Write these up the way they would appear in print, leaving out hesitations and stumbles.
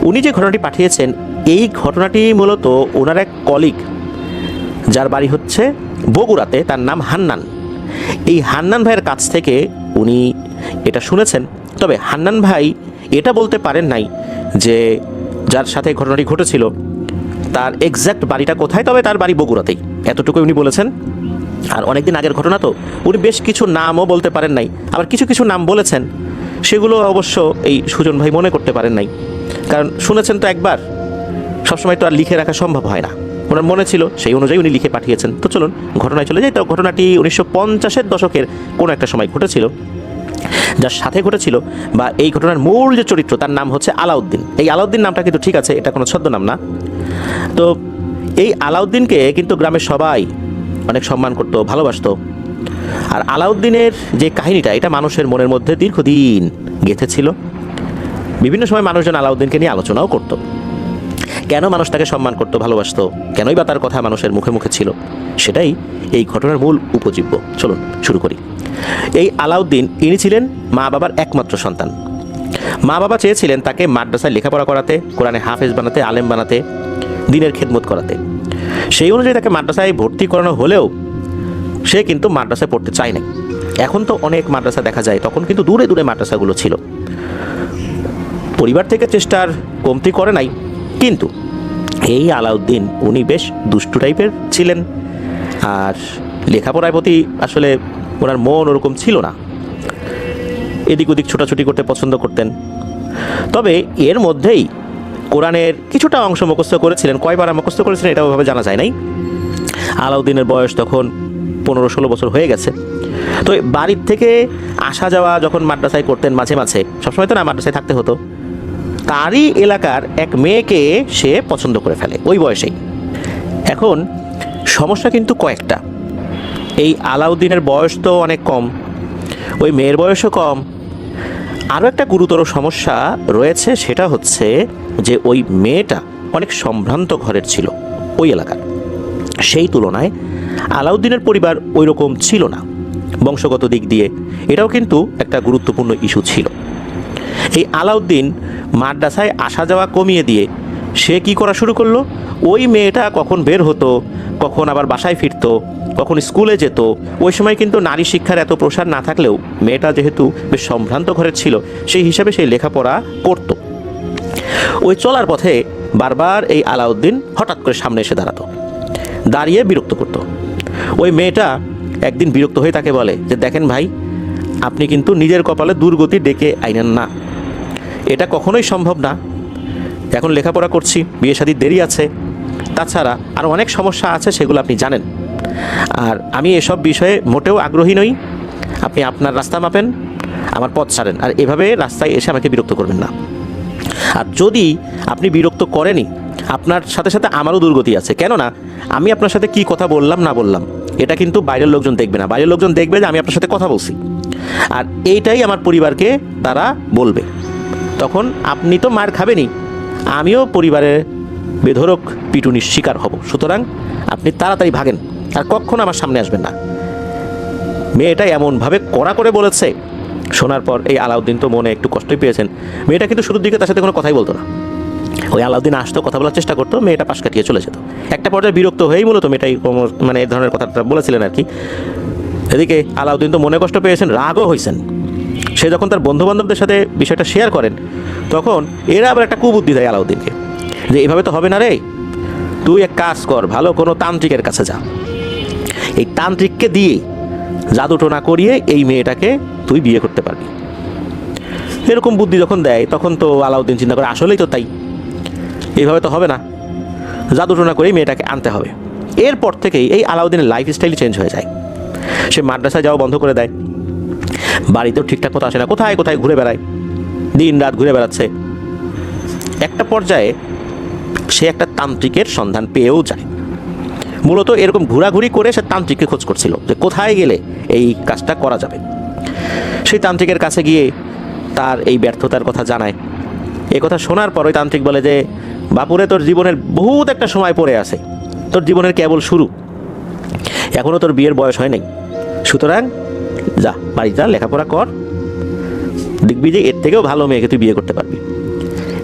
উনি যে ঘটনাটি পাঠিয়েছেন এই ঘটনাটি মূলত ওনার এক কলিগ, যার বাড়ি হচ্ছে বগুড়াতে, তার নাম হান্নান। এই হান্নান ভাইয়ের কাছ থেকে উনি এটা শুনেছেন। তবে হান্নান ভাই এটা বলতে পারেন নাই যে যার সাথে ঘটনাটি ঘটেছিল তার এক্স্যাক্ট বাড়িটা কোথায়, তবে তার বাড়ি বগুড়াতেই, এতটুকু উনি বলেছেন। আর অনেকদিন আগের ঘটনা তো উনি বেশ কিছু নামও বলতে পারেন নাই, আবার কিছু কিছু নাম বলেছেন সেগুলো অবশ্য এই সুজন ভাই মনে করতে পারেন নাই, কারণ শুনেছেন তো একবার, সবসময় তো আর লিখে রাখা সম্ভব হয় না। ওনার মনে ছিল, সেই অনুযায়ী উনি লিখে পাঠিয়েছেন। তো চলুন ঘটনায় চলে যাই। তো ঘটনাটি 1950-এর দশকের কোনো একটা সময় ঘটেছিল। যার সাথে ঘটেছিল বা এই ঘটনার মূল যে চরিত্র তার নাম হচ্ছে আলাউদ্দিন। এই আলাউদ্দিন নামটা কিন্তু ঠিক আছে, এটা কোনো ছদ্মনাম না। তো এই আলাউদ্দিনকে কিন্তু গ্রামের সবাই অনেক সম্মান করতো, ভালোবাসতো। আর আলাউদ্দিনের যে কাহিনীটা, এটা মানুষের মনের মধ্যে দীর্ঘদিন গেঁথে ছিল। বিভিন্ন সময় মানুষজন আলাউদ্দিনকে নিয়ে আলোচনাও করতো, কেন মানুষ তাকে সম্মান করতো, ভালোবাসতো, কেনই বা তার কথা মানুষের মুখে মুখে ছিল, সেটাই এই ঘটনার মূল উপজীব্য। চলুন শুরু করি। এই আলাউদ্দিন ইনি ছিলেন মা বাবার একমাত্র সন্তান। মা বাবা চেয়েছিলেন তাকে মাদ্রাসায় লেখাপড়া করাতে, কোরআনে হাফেজ বানাতে, আলেম বানাতে, দিনের খেদমত করাতে। সেই অনুযায়ী তাকে মাদ্রাসায় ভর্তি করানো হলেও সে কিন্তু মাদ্রাসায় পড়তে চায় নাই। এখন তো অনেক মাদ্রাসা দেখা যায়, তখন কিন্তু দূরে দূরে মাদ্রাসাগুলো ছিল। পরিবার থেকে চেষ্টার কমতি করে নাই, কিন্তু এই আলাউদ্দিন উনি বেশ দুষ্টু টাইপের ছিলেন, আর লেখাপড়ার প্রতি আসলে ওনার মন ওরকম ছিল না। এদিক ওদিক ছোটাছুটি করতে পছন্দ করতেন। তবে এর মধ্যেই কোরআনের কিছুটা অংশ মুখস্থ করেছিলেন। কয়বার মুখস্থ করেছিলেন এটা ওভাবে জানা যায় নাই। আলাউদ্দিনের বয়স তখন 15-16 বছর হয়ে গেছে। তো বাড়ির থেকে আসা যাওয়া যখন মাদ্রাসায় করতেন মাঝে মাঝে, সবসময় তো না মাদ্রাসায় থাকতে হতো, তারই এলাকার এক মেয়েকে সে পছন্দ করে ফেলে ওই বয়সেই। এখন সমস্যা কিন্তু কয়েকটা। এই আলাউদ্দিনের বয়স তো অনেক কম, ওই মেয়ের বয়সও কম। আরও একটা গুরুতর সমস্যা রয়েছে, সেটা হচ্ছে যে ওই মেয়েটা অনেক সম্ভ্রান্ত ঘরের ছিল ওই এলাকার। সেই তুলনায় আলাউদ্দিনের পরিবার ওই রকম ছিল না বংশগত দিক দিয়ে। এটাও কিন্তু একটা গুরুত্বপূর্ণ ইস্যু ছিল। এই আলাউদ্দিন মাদ্রাসায় আসা যাওয়া কমিয়ে দিয়ে সে কি করা শুরু করলো, ওই মেয়েটা কখন বের হতো, কখন আবার বাসায় ফিরতো, কখন স্কুলে যেত। ওই সময় কিন্তু নারী শিক্ষার এত প্রসার না থাকলেও মেয়েটা যেহেতু বেশ সম্ভ্রান্ত ঘরের ছিল, সেই হিসাবে সেই লেখাপড়া করতো। ওই চলার পথে বারবার এই আলাউদ্দিন হঠাৎ করে সামনে এসে দাঁড়াতো, দাঁড়িয়ে বিরক্ত করতো। ওই মেয়েটা একদিন বিরক্ত হয়ে তাকে বলে যে, দেখেন ভাই, আপনি কিন্তু নিজের কপালে দুর্গতি ডেকে আইনেন না, এটা কখনোই সম্ভব না। এখন লেখাপড়া করছি, বিয়ে শাদীর দেরি আছে, তাছাড়া আরও অনেক সমস্যা আছে, সেগুলো আপনি জানেন। আর আমি এসব বিষয়ে মোটেও আগ্রহী নই। আপনি আপনার রাস্তা মাপেন, আমার পথ ছাড়েন, আর এভাবে রাস্তায় এসে আমাকে বিরক্ত করবেন না। আর যদি আপনি বিরক্ত করেনই, আপনার সাথে সাথে আমারও দুর্গতি আছে। কেননা আমি আপনার সাথে কি কথা বললাম না বললাম এটা কিন্তু বাইরের লোকজন দেখবে না। বাইরের লোকজন দেখবে যে আমি আপনার সাথে কথা বলছি, আর এইটাই আমার পরিবারকে তারা বলবে। তখন আপনি তো মার খাবেনই, আমিও পরিবারের বেধড়ক পিটুনির শিকার হব। সুতরাং আপনি তাড়াতাড়ি ভাগেন, আর কখনো আমার সামনে আসবেন না। মেয়েটা এমনভাবে কড়া করে বলেছে, শোনার পর এই আলাউদ্দিন তো মনে একটু কষ্টই পেয়েছেন। মেয়েটা কিন্তু শুরুর দিকে তার সাথে কোনো কথাই বলতো না। ওই আলাউদ্দিন আসতো, কথা বলার চেষ্টা করতো, মেয়েটা পাশ কাটিয়ে চলে যেত। একটা পর্যায়ে বিরক্ত হয়েই মূলত মেয়েটাই মানে এই ধরনের কথাটা বলেছিলেন আর কি। এদিকে আলাউদ্দিন তো মনে কষ্ট পেয়েছেন, রাগও হয়েছেন। সে যখন তার বন্ধুবান্ধবদের সাথে বিষয়টা শেয়ার করেন, তখন এরা আবার একটা কুবুদ্ধি দেয় আলাউদ্দিনকে, যে এভাবে তো হবে না রে, তুই এক কাজ কর, ভালো কোনো তান্ত্রিকের কাছে যা, এই তান্ত্রিককে দিয়ে জাদুটোনা করিয়ে এই মেয়েটাকে তুই বিয়ে করতে পারবি। এরকম বুদ্ধি যখন দেয়, তখন তো আলাউদ্দিন চিন্তা করে, আসলেই তো তাই, এইভাবে তো হবে না, জাদুটোনা করেই মেয়েটাকে আনতে হবে। এরপর থেকেই এই আলাউদ্দিনের লাইফস্টাইলই চেঞ্জ হয়ে যায়। সে মাদ্রাসায় যাওয়া বন্ধ করে দেয়, বাড়িতেও ঠিকঠাক মতো আসে না, কোথায় কোথায় ঘুরে বেড়ায়, দিন রাত ঘুরে বেড়াচ্ছে। একটা পর্যায়ে সে একটা তান্ত্রিকের সন্ধান পেয়েও যায়। মূলত এরকম ঘোরাঘুরি করে সে তান্ত্রিককে খোঁজ করছিল যে কোথায় গেলে এই কাজটা করা যাবে। সেই তান্ত্রিকের কাছে গিয়ে তার এই ব্যর্থতার কথা জানায়। এই কথা শোনার পর ওই তান্ত্রিক বলে যে, বাপুরে, তোর জীবনের বহুত একটা সময় পড়ে আছে, তোর জীবনের কেবল শুরু, এখনও তোর বিয়ের বয়স হয় নাই। সুতরাং যা, বাড়ি যা, লেখাপড়া কর, দেখবি যে এর থেকেও ভালো মেয়েকে তুই বিয়ে করতে পারবি।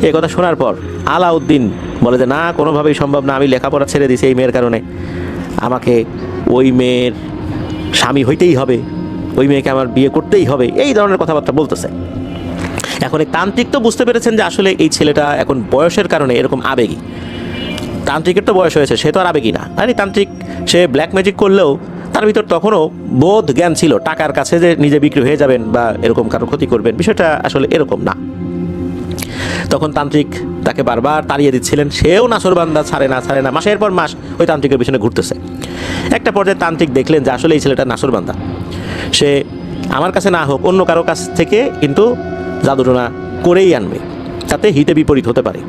এই কথা শোনার পর আলাউদ্দিন বলে যে না, কোনোভাবেই সম্ভব না, আমি লেখাপড়া ছেড়ে দিয়েছি এই মেয়ের কারণে, আমাকে ওই মেয়ের স্বামী হইতেই হবে, ওই মেয়েকে আমার বিয়ে করতেই হবে, এই ধরনের কথাবার্তা বলতেছে। এখন এই তান্ত্রিক তো বুঝতে পেরেছেন যে আসলে এই ছেলেটা এখন বয়সের কারণে এরকম আবেগী। তান্ত্রিকের তো বয়স হয়েছে, সে তো আর আবেগী না। আর এই তান্ত্রিক সে ব্ল্যাক ম্যাজিক করলেও তার ভিতর তখনও বোধ জ্ঞান ছিল, টাকার কাছে যে নিজে বিক্রি হয়ে যাবেন বা এরকম কারো ক্ষতি করবেন, বিষয়টা আসলে এরকম না। তখন তান্ত্রিক তাকে বারবার তাড়িয়ে দিচ্ছিলেন, সেও নাসরবান্দা ছাড়ে না, মাসের পর মাস ওই তান্ত্রিকের পিছনে ঘুরতেছে। একটা পর্যায়ে তান্ত্রিক দেখলেন যে আসলে এই ছেলেটা নাসরবান্দা, সে আমার কাছে না হোক অন্য কারো কাছ থেকে কিন্তু জাদুটোনা করেই আনবে, তাতে হিতে বিপরীত হতে পারে।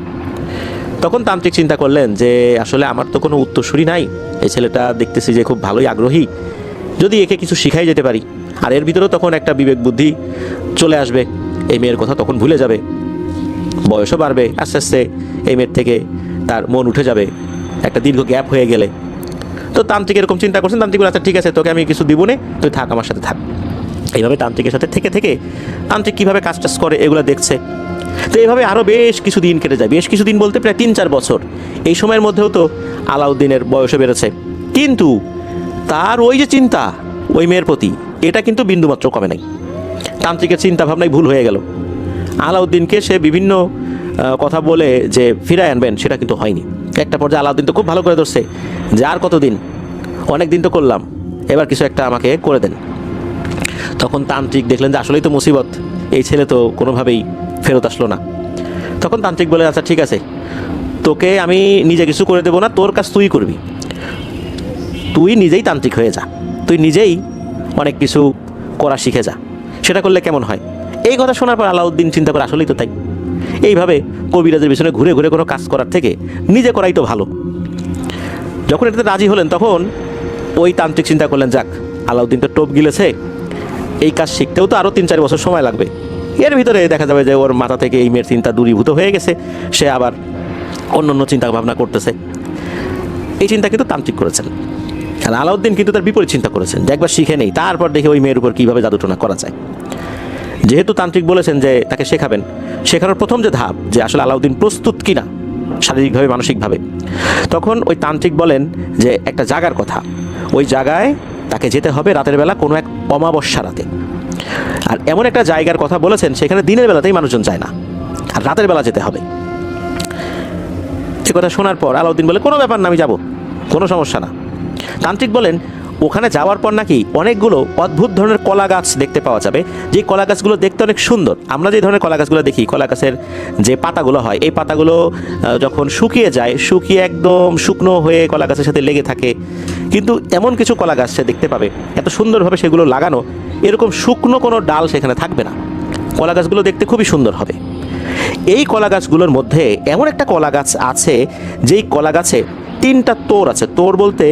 তখন তান্ত্রিক চিন্তা করলেন যে আসলে আমার তো কোনো উত্তরসূরি নাই, এই ছেলেটা দেখতেছি যে খুব ভালোই আগ্রহী, যদি একে কিছু শিখাই যেতে পারি। আর এর ভিতরেও তখন একটা বিবেক বুদ্ধি চলে আসবে, এই মেয়ের কথা তখন ভুলে যাবে, বয়সও বাড়বে, আস্তে আস্তে এই মেয়ের থেকে তার মন উঠে যাবে একটা দীর্ঘ গ্যাপ হয়ে গেলে। তো তান্ত্রিক এরকম চিন্তা করছেন। তান্ত্রিক বলে আচ্ছা ঠিক আছে, তোকে আমি কিছু দিব না, তুই থাক, আমার সাথে থাক। এইভাবে তান্ত্রিকের সাথে থেকে থেকে তান্ত্রিক কীভাবে কাজ টাজ করে এগুলো দেখছে। তো এইভাবে আরও বেশ কিছু দিন কেটে যায়, বেশ কিছু দিন বলতে প্রায় 3-4 বছর। এই সময়ের মধ্যেও তো আলাউদ্দিনের বয়সও বেড়েছে, কিন্তু তার ওই যে চিন্তা ওই মেয়ের প্রতি, এটা কিন্তু বিন্দুমাত্র কমে নাই। তান্ত্রিকের চিন্তা ভাবনাই ভুল হয়ে গেল। আলাউদ্দিনকে সে বিভিন্ন কথা বলে যে ফিরায় আনবেন, সেটা কিন্তু হয়নি। একটা পর্যায়ে আলাউদ্দিন তো খুব ভালো করে ধরছে যে আর কতদিন, অনেক দিন তো করলাম, এবার কিছু একটা আমাকে করে দেন। তখন তান্ত্রিক দেখলেন যে আসলেই তো মুসিবত, এই ছেলে তো কোনোভাবেই ফেরত আসলো না। তখন তান্ত্রিক বলে আচ্ছা ঠিক আছে, তোকে আমি নিজে কিছু করে দেবো না, তোর কাজ তুই করবি, তুই নিজেই তান্ত্রিক হয়ে যা, তুই নিজেই অনেক কিছু করা শিখে যা, সেটা করলে কেমন হয়। এই কথা শোনার পর আলাউদ্দিন চিন্তা করে আসলেই তো তাই, এইভাবে কবিরাজের পিছনে ঘুরে ঘুরে কোনো কাজ করার থেকে নিজে করাই তো ভালো। যখন এটাতে রাজি হলেন তখন ওই তান্ত্রিক চিন্তা করলেন যাক, আলাউদ্দিন তো টোপ গিলেছে, এই কাজ শিখতেও তো আরও 3-4 বছর সময় লাগবে, এর ভিতরে দেখা যাবে যে ওর মাথা থেকে এই মেয়ের চিন্তা দূরীভূত হয়ে গেছে, সে আবার অন্য চিন্তা ভাবনা করতেছে। এই চিন্তা কিন্তু তান্ত্রিক করেছেন। আর আলাউদ্দিন কিন্তু তার বিপরীত চিন্তা করেছেন যে একবার শিখে নেই, তারপর দেখে ওই মেয়ের উপর কীভাবে জাদুটোনা করা যায়। যেহেতু তান্ত্রিক বলেছেন যে তাকে শেখাবেন, শেখানোর প্রথম যে ধাপ যে আসলে আলাউদ্দিন প্রস্তুত কিনা শারীরিকভাবে মানসিকভাবে, তখন ওই তান্ত্রিক বলেন যে একটা জায়গার কথা, ওই জায়গায় তাকে যেতে হবে রাতের বেলা, কোনো এক অমাবস্যা রাতে। আর এমন একটা জায়গার কথা বলেছেন সেখানে দিনের বেলাতেই মানুষজন যায় না, আর রাতের বেলা যেতে হবে। এ কথা শোনার পর আলাউদ্দিন বলে কোনো ব্যাপার না, আমি যাব, কোনো সমস্যা না। তান্ত্রিক বলেন ওখানে যাওয়ার পর নাকি অনেকগুলো অদ্ভুত ধরনের কলা গাছ দেখতে পাওয়া যাবে, যে কলা গাছগুলো দেখতে অনেক সুন্দর। আমরা যে ধরনের কলা গাছগুলো দেখি, কলা গাছের যে পাতাগুলো হয়, এই পাতাগুলো যখন শুকিয়ে যায়, শুকিয়ে একদম শুকনো হয়ে কলা গাছের সাথে লেগে থাকে, কিন্তু এমন কিছু কলা গাছ সে দেখতে পাবে এত সুন্দরভাবে সেগুলো লাগানো, এরকম শুকনো কোনো ডাল সেখানে থাকবে না, কলা গাছগুলো দেখতে খুবই সুন্দর হবে। এই কলা গাছগুলোর মধ্যে এমন একটা কলা গাছ আছে, যেই কলা গাছে 3টা তোড় আছে। তোড় বলতে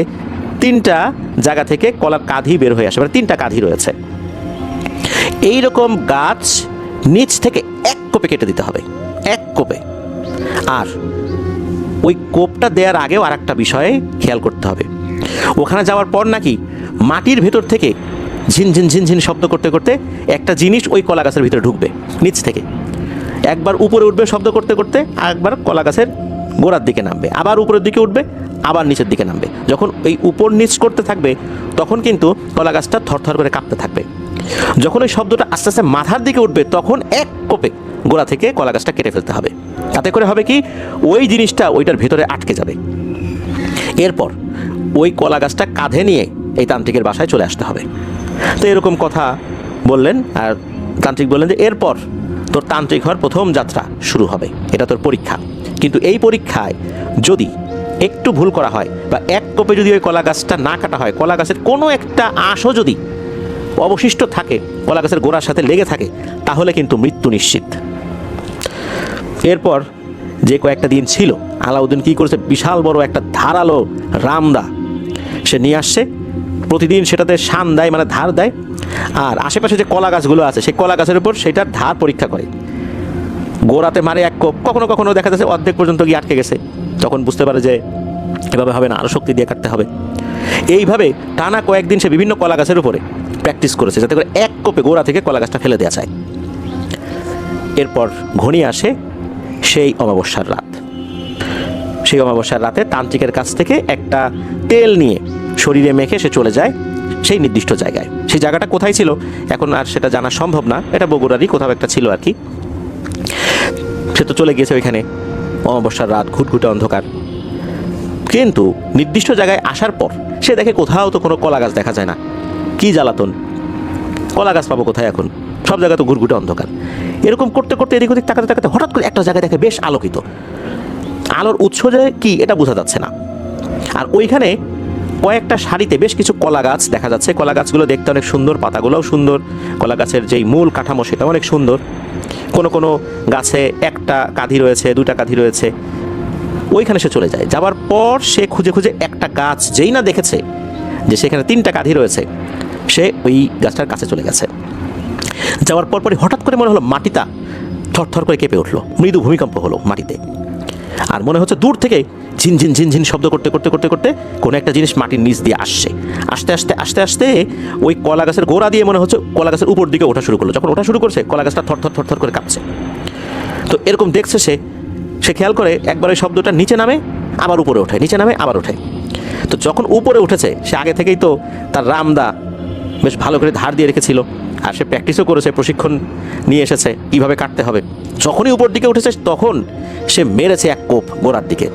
3টা জায়গা থেকে কলার কাঁধি বের হয়ে আসে, মানে 3টা কাঁধি রয়েছে। এই রকম গাছ নিচ থেকে 1 কোপে কেটে দিতে হবে, 1 কোপে। আর ওই কোপটা দেওয়ার আগেও আর একটা বিষয়ে খেয়াল করতে হবে, ওখানে যাওয়ার পর নাকি মাটির ভেতর থেকে ঝিনঝিন ঝিনঝিন শব্দ করতে করতে একটা জিনিস ওই কলা গাছের ভিতরে ঢুকবে নিচ থেকে, একবার উপরে উঠবে শব্দ করতে করতে, আরেকবার কলা গাছের গোড়ার দিকে নামবে, আবার উপরের দিকে উঠবে, আবার নিচের দিকে নামবে। যখন ওই উপর নিচ করতে থাকবে তখন কিন্তু কলা গাছটা থরথর করে কাঁপতে থাকবে। যখন ওই শব্দটা আস্তে আস্তে মাথার দিকে উঠবে তখন 1 কোপে গোড়া থেকে কলা গাছটা কেটে ফেলতে হবে। তাতে করে হবে কি, ওই জিনিসটা ওইটার ভেতরে আটকে যাবে। এরপর ওই কলা গাছটা কাঁধে নিয়ে এই তান্ত্রিকের বাসায় চলে আসতে হবে। তো এরকম কথা বললেন, আর তান্ত্রিক বললেন যে এরপর তোর তান্ত্রিক হওয়ার প্রথম যাত্রা শুরু হবে, এটা তোর পরীক্ষা। কিন্তু এই পরীক্ষায় যদি একটু ভুল করা হয় বা 1 কোপে যদি ওই কলা গাছটা না কাটা হয়, কলা গাছের কোনো একটা আঁশও যদি অবশিষ্ট থাকে, কলা গাছের গোড়ার সাথে লেগে থাকে, তাহলে কিন্তু মৃত্যু নিশ্চিত। এরপর যে কয়েকটা দিন ছিল, আলাউদ্দিন কী করেছে, বিশাল বড় একটা ধারালো রামদা সে নিয়ে আসছে। প্রতিদিন সেটাতে শান দেয়, মানে ধার দেয়, আর আশেপাশে যে কলা গাছগুলো আছে সেই কলা গাছের উপর সেটার ধার পরীক্ষা করে। গোড়াতে মারে 1 কোপ, কখনো কখনো দেখা যাচ্ছে অর্ধেক পর্যন্ত গিয়ে আটকে গেছে, তখন বুঝতে পারে যে এভাবে হবে না, আরও শক্তি দিয়ে কাটতে হবে। এইভাবে টানা কয়েকদিন সে বিভিন্ন কলা গাছের উপরে প্র্যাকটিস করেছে, যাতে করে 1 কোপে গোড়া থেকে কলা গাছটা ফেলে দেওয়া যায়। এরপর ঘনিয়ে আসে সেই অমাবস্যার রাত। সেই অমাবস্যার রাতে তান্ত্রিকের কাছ থেকে একটা তেল নিয়ে শরীরে মেখে সে চলে যায় সেই নির্দিষ্ট জায়গায়। সেই জায়গাটা কোথায় ছিল এখন আর সেটা জানা সম্ভব না, এটা বগুড়ারই কোথাও একটা ছিল আর কি। সে তো চলে গিয়েছে ওইখানে, অমাবস্যার রাত, ঘুটঘুটে অন্ধকার। কিন্তু নির্দিষ্ট জায়গায় আসার পর সে দেখে কোথাও তো কোনো কলা গাছ দেখা যায় না। কি জ্বালাতন, কলা গাছ পাবো কোথায় এখন, সব জায়গায় তো ঘুটঘুটে অন্ধকার। এরকম করতে করতে এদিক ওদিক তাকাতে তাকাতে হঠাৎ করে একটা জায়গায় দেখে বেশ আলোকিত। আলোর উৎস যে কি এটা বোঝা যাচ্ছে না। আর ওইখানে কয়েকটা সারিতে বেশ কিছু কলা গাছ দেখা যাচ্ছে। কলা গাছগুলো দেখতে অনেক সুন্দর, পাতাগুলোও সুন্দর, কলা গাছের যেই মূল কাঠামো সেটা অনেক সুন্দর। কোনো কোনো গাছে একটা কাঁধি রয়েছে, দুটা কাঁধি রয়েছে। ওইখানে সে চলে যায়। যাওয়ার পর সে খুঁজে খুঁজে একটা গাছ যেই না দেখেছে যে সেখানে তিনটা কাঁধি রয়েছে, সে ওই গাছটার কাছে চলে গেছে। যাওয়ার পরপরই হঠাৎ করে মনে হলো মাটিটা থরথর করে কেঁপে উঠলো, মৃদু ভূমিকম্প হলো মাটিতে। আর মনে হচ্ছে দূর থেকে ঝিনঝিন ঝিনঝিন শব্দ করতে করতে করতে করতে কোনো একটা জিনিস মাটির নিচ দিয়ে আসছে। আস্তে আস্তে আস্তে আস্তে ওই কলা গাছের গোড়া দিয়ে মনে হচ্ছে কলা গাছের উপর দিকে ওঠা শুরু করলো। যখন ওঠা শুরু করছে কলা গাছটা থরথর থরথর করে কাঁপছে। তো এরকম দেখছে সে খেয়াল করে একবার ওই শব্দটা নিচে নামে আবার উপরে ওঠে, নিচে নামে আবার ওঠে। তো যখন উপরে উঠেছে সে আগে থেকেই তো তার রামদা বেশ ভালো করে ধার দিয়ে রেখেছিল, আর সে প্র্যাকটিসও করেছে, প্রশিক্ষণ নিয়ে এসেছে কীভাবে কাটতে হবে। যখনই উপর দিকে উঠেছে তখন সে মেরেছে এক কোপ গোড়ার দিকে।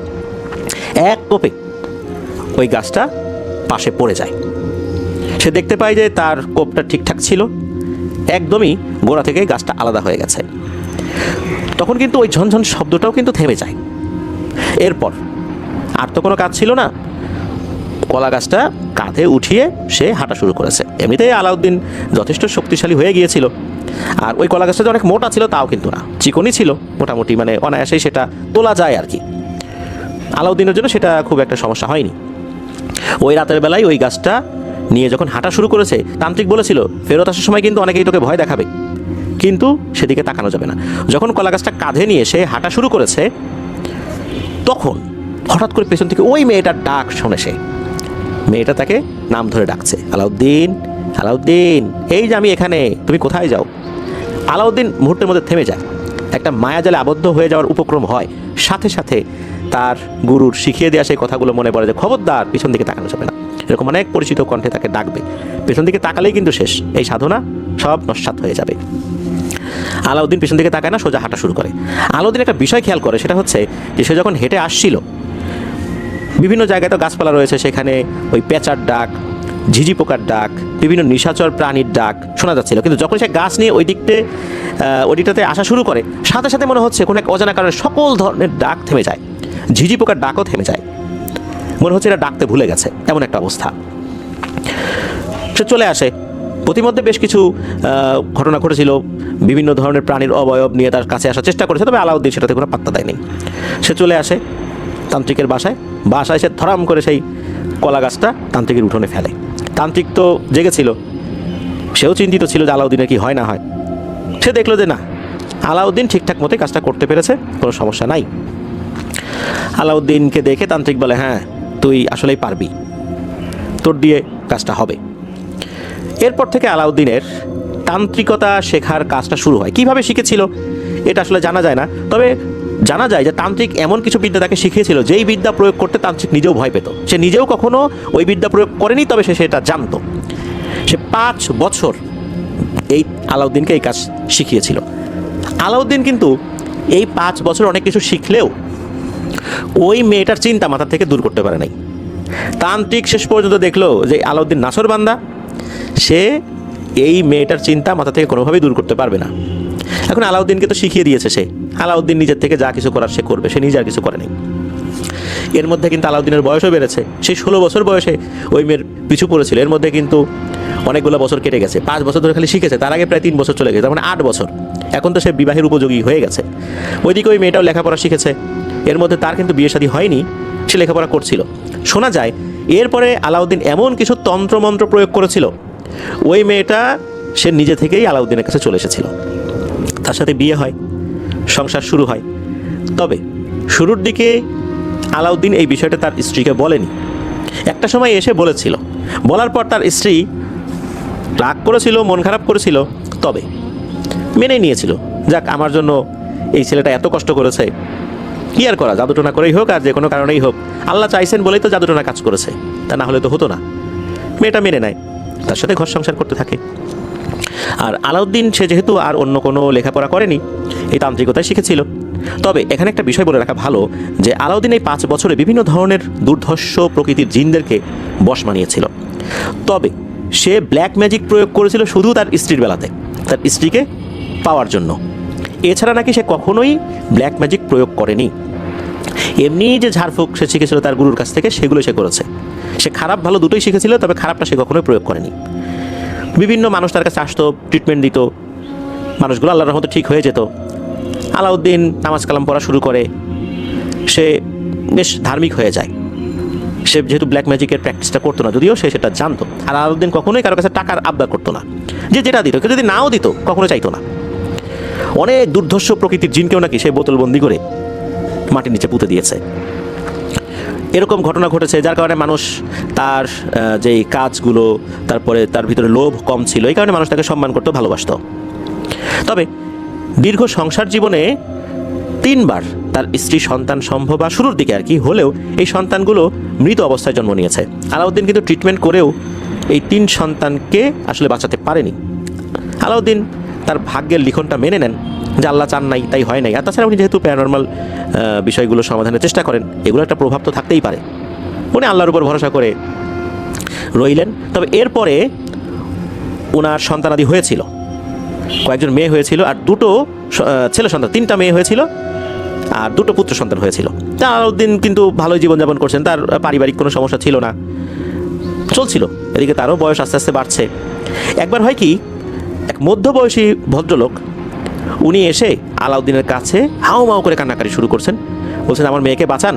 এক কোপে ওই গাছটা পাশে পড়ে যায়। সে দেখতে পায় যে তার কোপটা ঠিকঠাক ছিল, একদমই গোড়া থেকে গাছটা আলাদা হয়ে গেছে। তখন কিন্তু ওই ঝনঝন শব্দটাও কিন্তু থেমে যায়। এরপর আর তো কোনো কাজ ছিল না, কলা গাছটা কাঁধে উঠিয়ে সে হাঁটা শুরু করেছে। এমনিতেই আলাউদ্দিন যথেষ্ট শক্তিশালী হয়ে গিয়েছিল। আর ওই কলা গাছটা যে অনেক মোটা ছিল তাও কিন্তু না, চিকনই ছিল মোটামুটি, মানে অনায়াসেই সেটা তোলা যায় আর কি। আলাউদ্দিনের জন্য সেটা খুব একটা সমস্যা হয়নি। ওই রাতের বেলায় ওই গাছটা নিয়ে যখন হাঁটা শুরু করেছে, তান্ত্রিক বলেছিল ফেরত আসার সময় কিন্তু অনেকেই তোকে ভয় দেখাবে, কিন্তু সেদিকে তাকানো যাবে না। যখন কলা গাছটা কাঁধে নিয়ে সে হাঁটা শুরু করেছে তখন হঠাৎ করে পেছন থেকে ওই মেয়েটার ডাক শোনে সে। মেয়েটা তাকে নাম ধরে ডাকছে, আলাউদ্দিন, আলাউদ্দিন, এই যে আমি এখানে, তুমি কোথায় যাও? আলাউদ্দিন মুহূর্তের মধ্যে থেমে যায়, একটা মায়াজালে আবদ্ধ হয়ে যাওয়ার উপক্রম হয়। সাথে সাথে তার গুরুর শিখিয়ে দেওয়া সেই কথাগুলো মনে পড়ে যে খবরদার পিছন দিকে তাকানো যাবে না। এরকম অনেক পরিচিত কণ্ঠে তাকে ডাকবে, পেছন দিকে তাকালেই কিন্তু শেষ, এই সাধনা সব নস্যাৎ হয়ে যাবে। আলাউদ্দিন পেছন দিকে তাকায় না, সোজা হাঁটা শুরু করে। আলাউদ্দিন একটা বিষয় খেয়াল করে, সেটা হচ্ছে যে সে যখন হেঁটে আসছিল বিভিন্ন জায়গায় তো গাছপালা রয়েছে, সেখানে ওই পেঁচার ডাক, ঝিঝি পোকার ডাক, বিভিন্ন নিশাচর প্রাণীর ডাক শোনা যাচ্ছিল। কিন্তু যখন সে গাছ নিয়ে ওই দিকটাতে আসা শুরু করে, সাথে সাথে মনে হচ্ছে কোনো এক অজানা কারণে সকল ধরনের ডাক থেমে যায়, ঝিঝি পোকার ডাকও থেমে যায়। মনে হচ্ছে এরা ডাকতে ভুলে গেছে, এমন একটা অবস্থা। সে চলে আসে। প্রতিমধ্যে বেশ কিছু ঘটনা ঘটেছিল, বিভিন্ন ধরনের প্রাণীর অবয়ব নিয়ে তার কাছে আসার চেষ্টা করেছে, তবে আলাউদ্দিন সেটাতে কোনো পাত্তা দেয়নি। সে চলে আসে তান্ত্রিকের বাসায় সে ধরাম করে সেই কলা গাছটা তান্ত্রিকের উঠোনে ফেলে। তান্ত্রিক তো জেগেছিল, সেও চিন্তিত ছিল যে আলাউদ্দিনের কি হয় না হয়। সে দেখলো যে না, আলাউদ্দিন ঠিকঠাক মতো কাজটা করতে পেরেছে, কোনো সমস্যা নাই। আলাউদ্দিনকে দেখে তান্ত্রিক বলে, হ্যাঁ তুই আসলেই পারবি, তোর দিয়ে কাজটা হবে। এরপর থেকে আলাউদ্দিনের তান্ত্রিকতা শেখার কাজটা শুরু হয়। কিভাবে শিখেছিল এটা আসলে জানা যায় না, তবে জানা যায় যে তান্ত্রিক এমন কিছু বিদ্যা তাকে শিখিয়েছিল যেই বিদ্যা প্রয়োগ করতে তান্ত্রিক নিজেও ভয় পেত। সে নিজেও কখনো ওই বিদ্যা প্রয়োগ করেনি, তবে সে সেটা জানতো। সে 5 বছর এই আলাউদ্দিনকে এই কাজ শিখিয়েছিল। আলাউদ্দিন কিন্তু এই 5 বছর অনেক কিছু শিখলেও ওই মেয়েটার চিন্তা মাথা থেকে দূর করতে পারে নাই। তান্ত্রিক শেষ পর্যন্ত দেখলো যে আলাউদ্দিন নাছরবান্দা, সে এই মেয়েটার চিন্তা মাথা থেকে কোনোভাবেই দূর করতে পারবে না। এখন আলাউদ্দিনকে তো শিখিয়ে দিয়েছে সে, আলাউদ্দিন নিজের থেকে যা কিছু করার সে করবে, সে নিজে আর কিছু করে নাই। এর মধ্যে কিন্তু আলাউদ্দিনের বয়সও বেড়েছে, সেই 16 বছর বয়সে ওই মেয়ের পিছু পড়েছিল। এর মধ্যে কিন্তু অনেকগুলো বছর কেটে গেছে, 5 বছর ধরে খালি শিখেছে, তার আগে প্রায় 3 বছর চলে গেছে, তার মানে 8 বছর। এখন তো সে বিবাহের উপযোগী হয়ে গেছে। ওইদিকে ওই মেয়েটাও লেখাপড়া শিখেছে। এর মধ্যে তার কিন্তু বিয়ে শাদী হয়নি, সে লেখাপড়া করছিল। শোনা যায় এরপরে আলাউদ্দিন এমন কিছু তন্ত্রমন্ত্র প্রয়োগ করেছিল, ওই মেয়েটা সে নিজে থেকেই আলাউদ্দিনের কাছে চলে এসেছিল। তার সাথে বিয়ে হয়, সংসার শুরু হয়। তবে শুরুর দিকে আলাউদ্দিন এই বিষয়টা তার স্ত্রীকে বলেনি। একটা সময় এসে বলেছিল, বলার পর তার স্ত্রী রাগ করেছিল, মন খারাপ করেছিল, তবে মেনে নিয়েছিল। যাক, আমার জন্য এই ছেলেটা এত কষ্ট করেছে, কি আর করা, জাদুটোনা করেই হোক আর যে কোনো কারণেই হোক, আল্লাহ চাইছেন বলেই তো জাদুটোনা কাজ করেছে, তা না হলে তো হতো না। মেয়েটা মেনে নেয়, তার সাথে ঘর সংসার করতে থাকে। আর আলাউদ্দিন সে যেহেতু আর অন্য কোনো লেখাপড়া করেনি, এই তান্ত্রিকতাই শিখেছিল। তবে এখানে একটা বিষয় বলে রাখা ভালো যে আলাউদ্দিন এই 5 বছরে বিভিন্ন ধরনের দুর্ধর্ষ প্রকৃতির জিনদেরকে বশ মানিয়েছিল। তবে সে ব্ল্যাক ম্যাজিক প্রয়োগ করেছিল শুধু তার স্ত্রীর বেলাতে, তার স্ত্রীকে পাওয়ার জন্য। এছাড়া নাকি সে কখনোই ব্ল্যাক ম্যাজিক প্রয়োগ করেনি। এমনি যে ঝাড়ফুঁক সে শিখেছিল তার গুরুর কাছ থেকে, সেগুলো সে করেছে। সে খারাপ ভালো দুটোই শিখেছিল, তবে খারাপটা সে কখনোই প্রয়োগ করেনি। বিভিন্ন মানুষ তার কাছে আসতো, ট্রিটমেন্ট দিত, মানুষগুলো আল্লাহর রহমতে ঠিক হয়ে যেত। আলাউদ্দিন নামাজ কালাম পড়া শুরু করে, সে বেশ ধার্মিক হয়ে যায়। সে যেহেতু ব্ল্যাক ম্যাজিকের প্র্যাকটিসটা করতো না, যদিও সে সেটা জানতো। আর আলাউদ্দিন কখনোই কারো কাছে টাকার আবদার করতো না, যে যেটা দিত, কেউ যদি নাও দিত কখনো চাইতো না। অনেক দুর্ধর্ষ প্রকৃতির জিনকেও নাকি সে বোতলবন্দি করে মাটির নিচে পুঁতে দিয়েছে। এরকম ঘটনা ঘটেছে, যার কারণে মানুষ তার যেই কাজগুলো, তারপরে তার ভিতরে লোভ কম ছিল, এই কারণে মানুষ তাকে সম্মান করতে ভালোবাসত। তবে দীর্ঘ সংসার জীবনে 3 বার তার স্ত্রী সন্তান সম্ভব, বা শুরুর দিকে আর কি হলেও এই সন্তানগুলো মৃত অবস্থায় জন্ম নিয়েছে। আলাউদ্দিন কিন্তু ট্রিটমেন্ট করেও এই 3 সন্তানকে আসলে বাঁচাতে পারেনি। আলাউদ্দিন তার ভাগ্যের লিখনটা মেনে নেন যে আল্লাহ চান নাই তাই হয় নাই। আর তাছাড়া উনি যেহেতু প্যারানর্মাল বিষয়গুলো সমাধানের চেষ্টা করেন, এগুলো একটা প্রভাব তো থাকতেই পারে। উনি আল্লাহর উপর ভরসা করে রইলেন। তবে এরপরে ওনার সন্তানাদি হয়েছিল, কয়েকজন মেয়ে হয়েছিল, আর 2টো ছেলে সন্তান, 3টা মেয়ে হয়েছিল, আর 2টো পুত্র সন্তান হয়েছিল। তা আলাউদ্দিন কিন্তু ভালোই জীবনযাপন করছেন, তার পারিবারিক কোনো সমস্যা ছিল না, চলছিল। এদিকে তারও বয়স আস্তে আস্তে বাড়ছে। একবার হয় কি, এক মধ্যবয়সী ভদ্রলোক উনি এসে আলাউদ্দিনের কাছে হাও মাও করে কান্নাকাটি শুরু করছেন, বলছেন আমার মেয়েকে বাঁচান।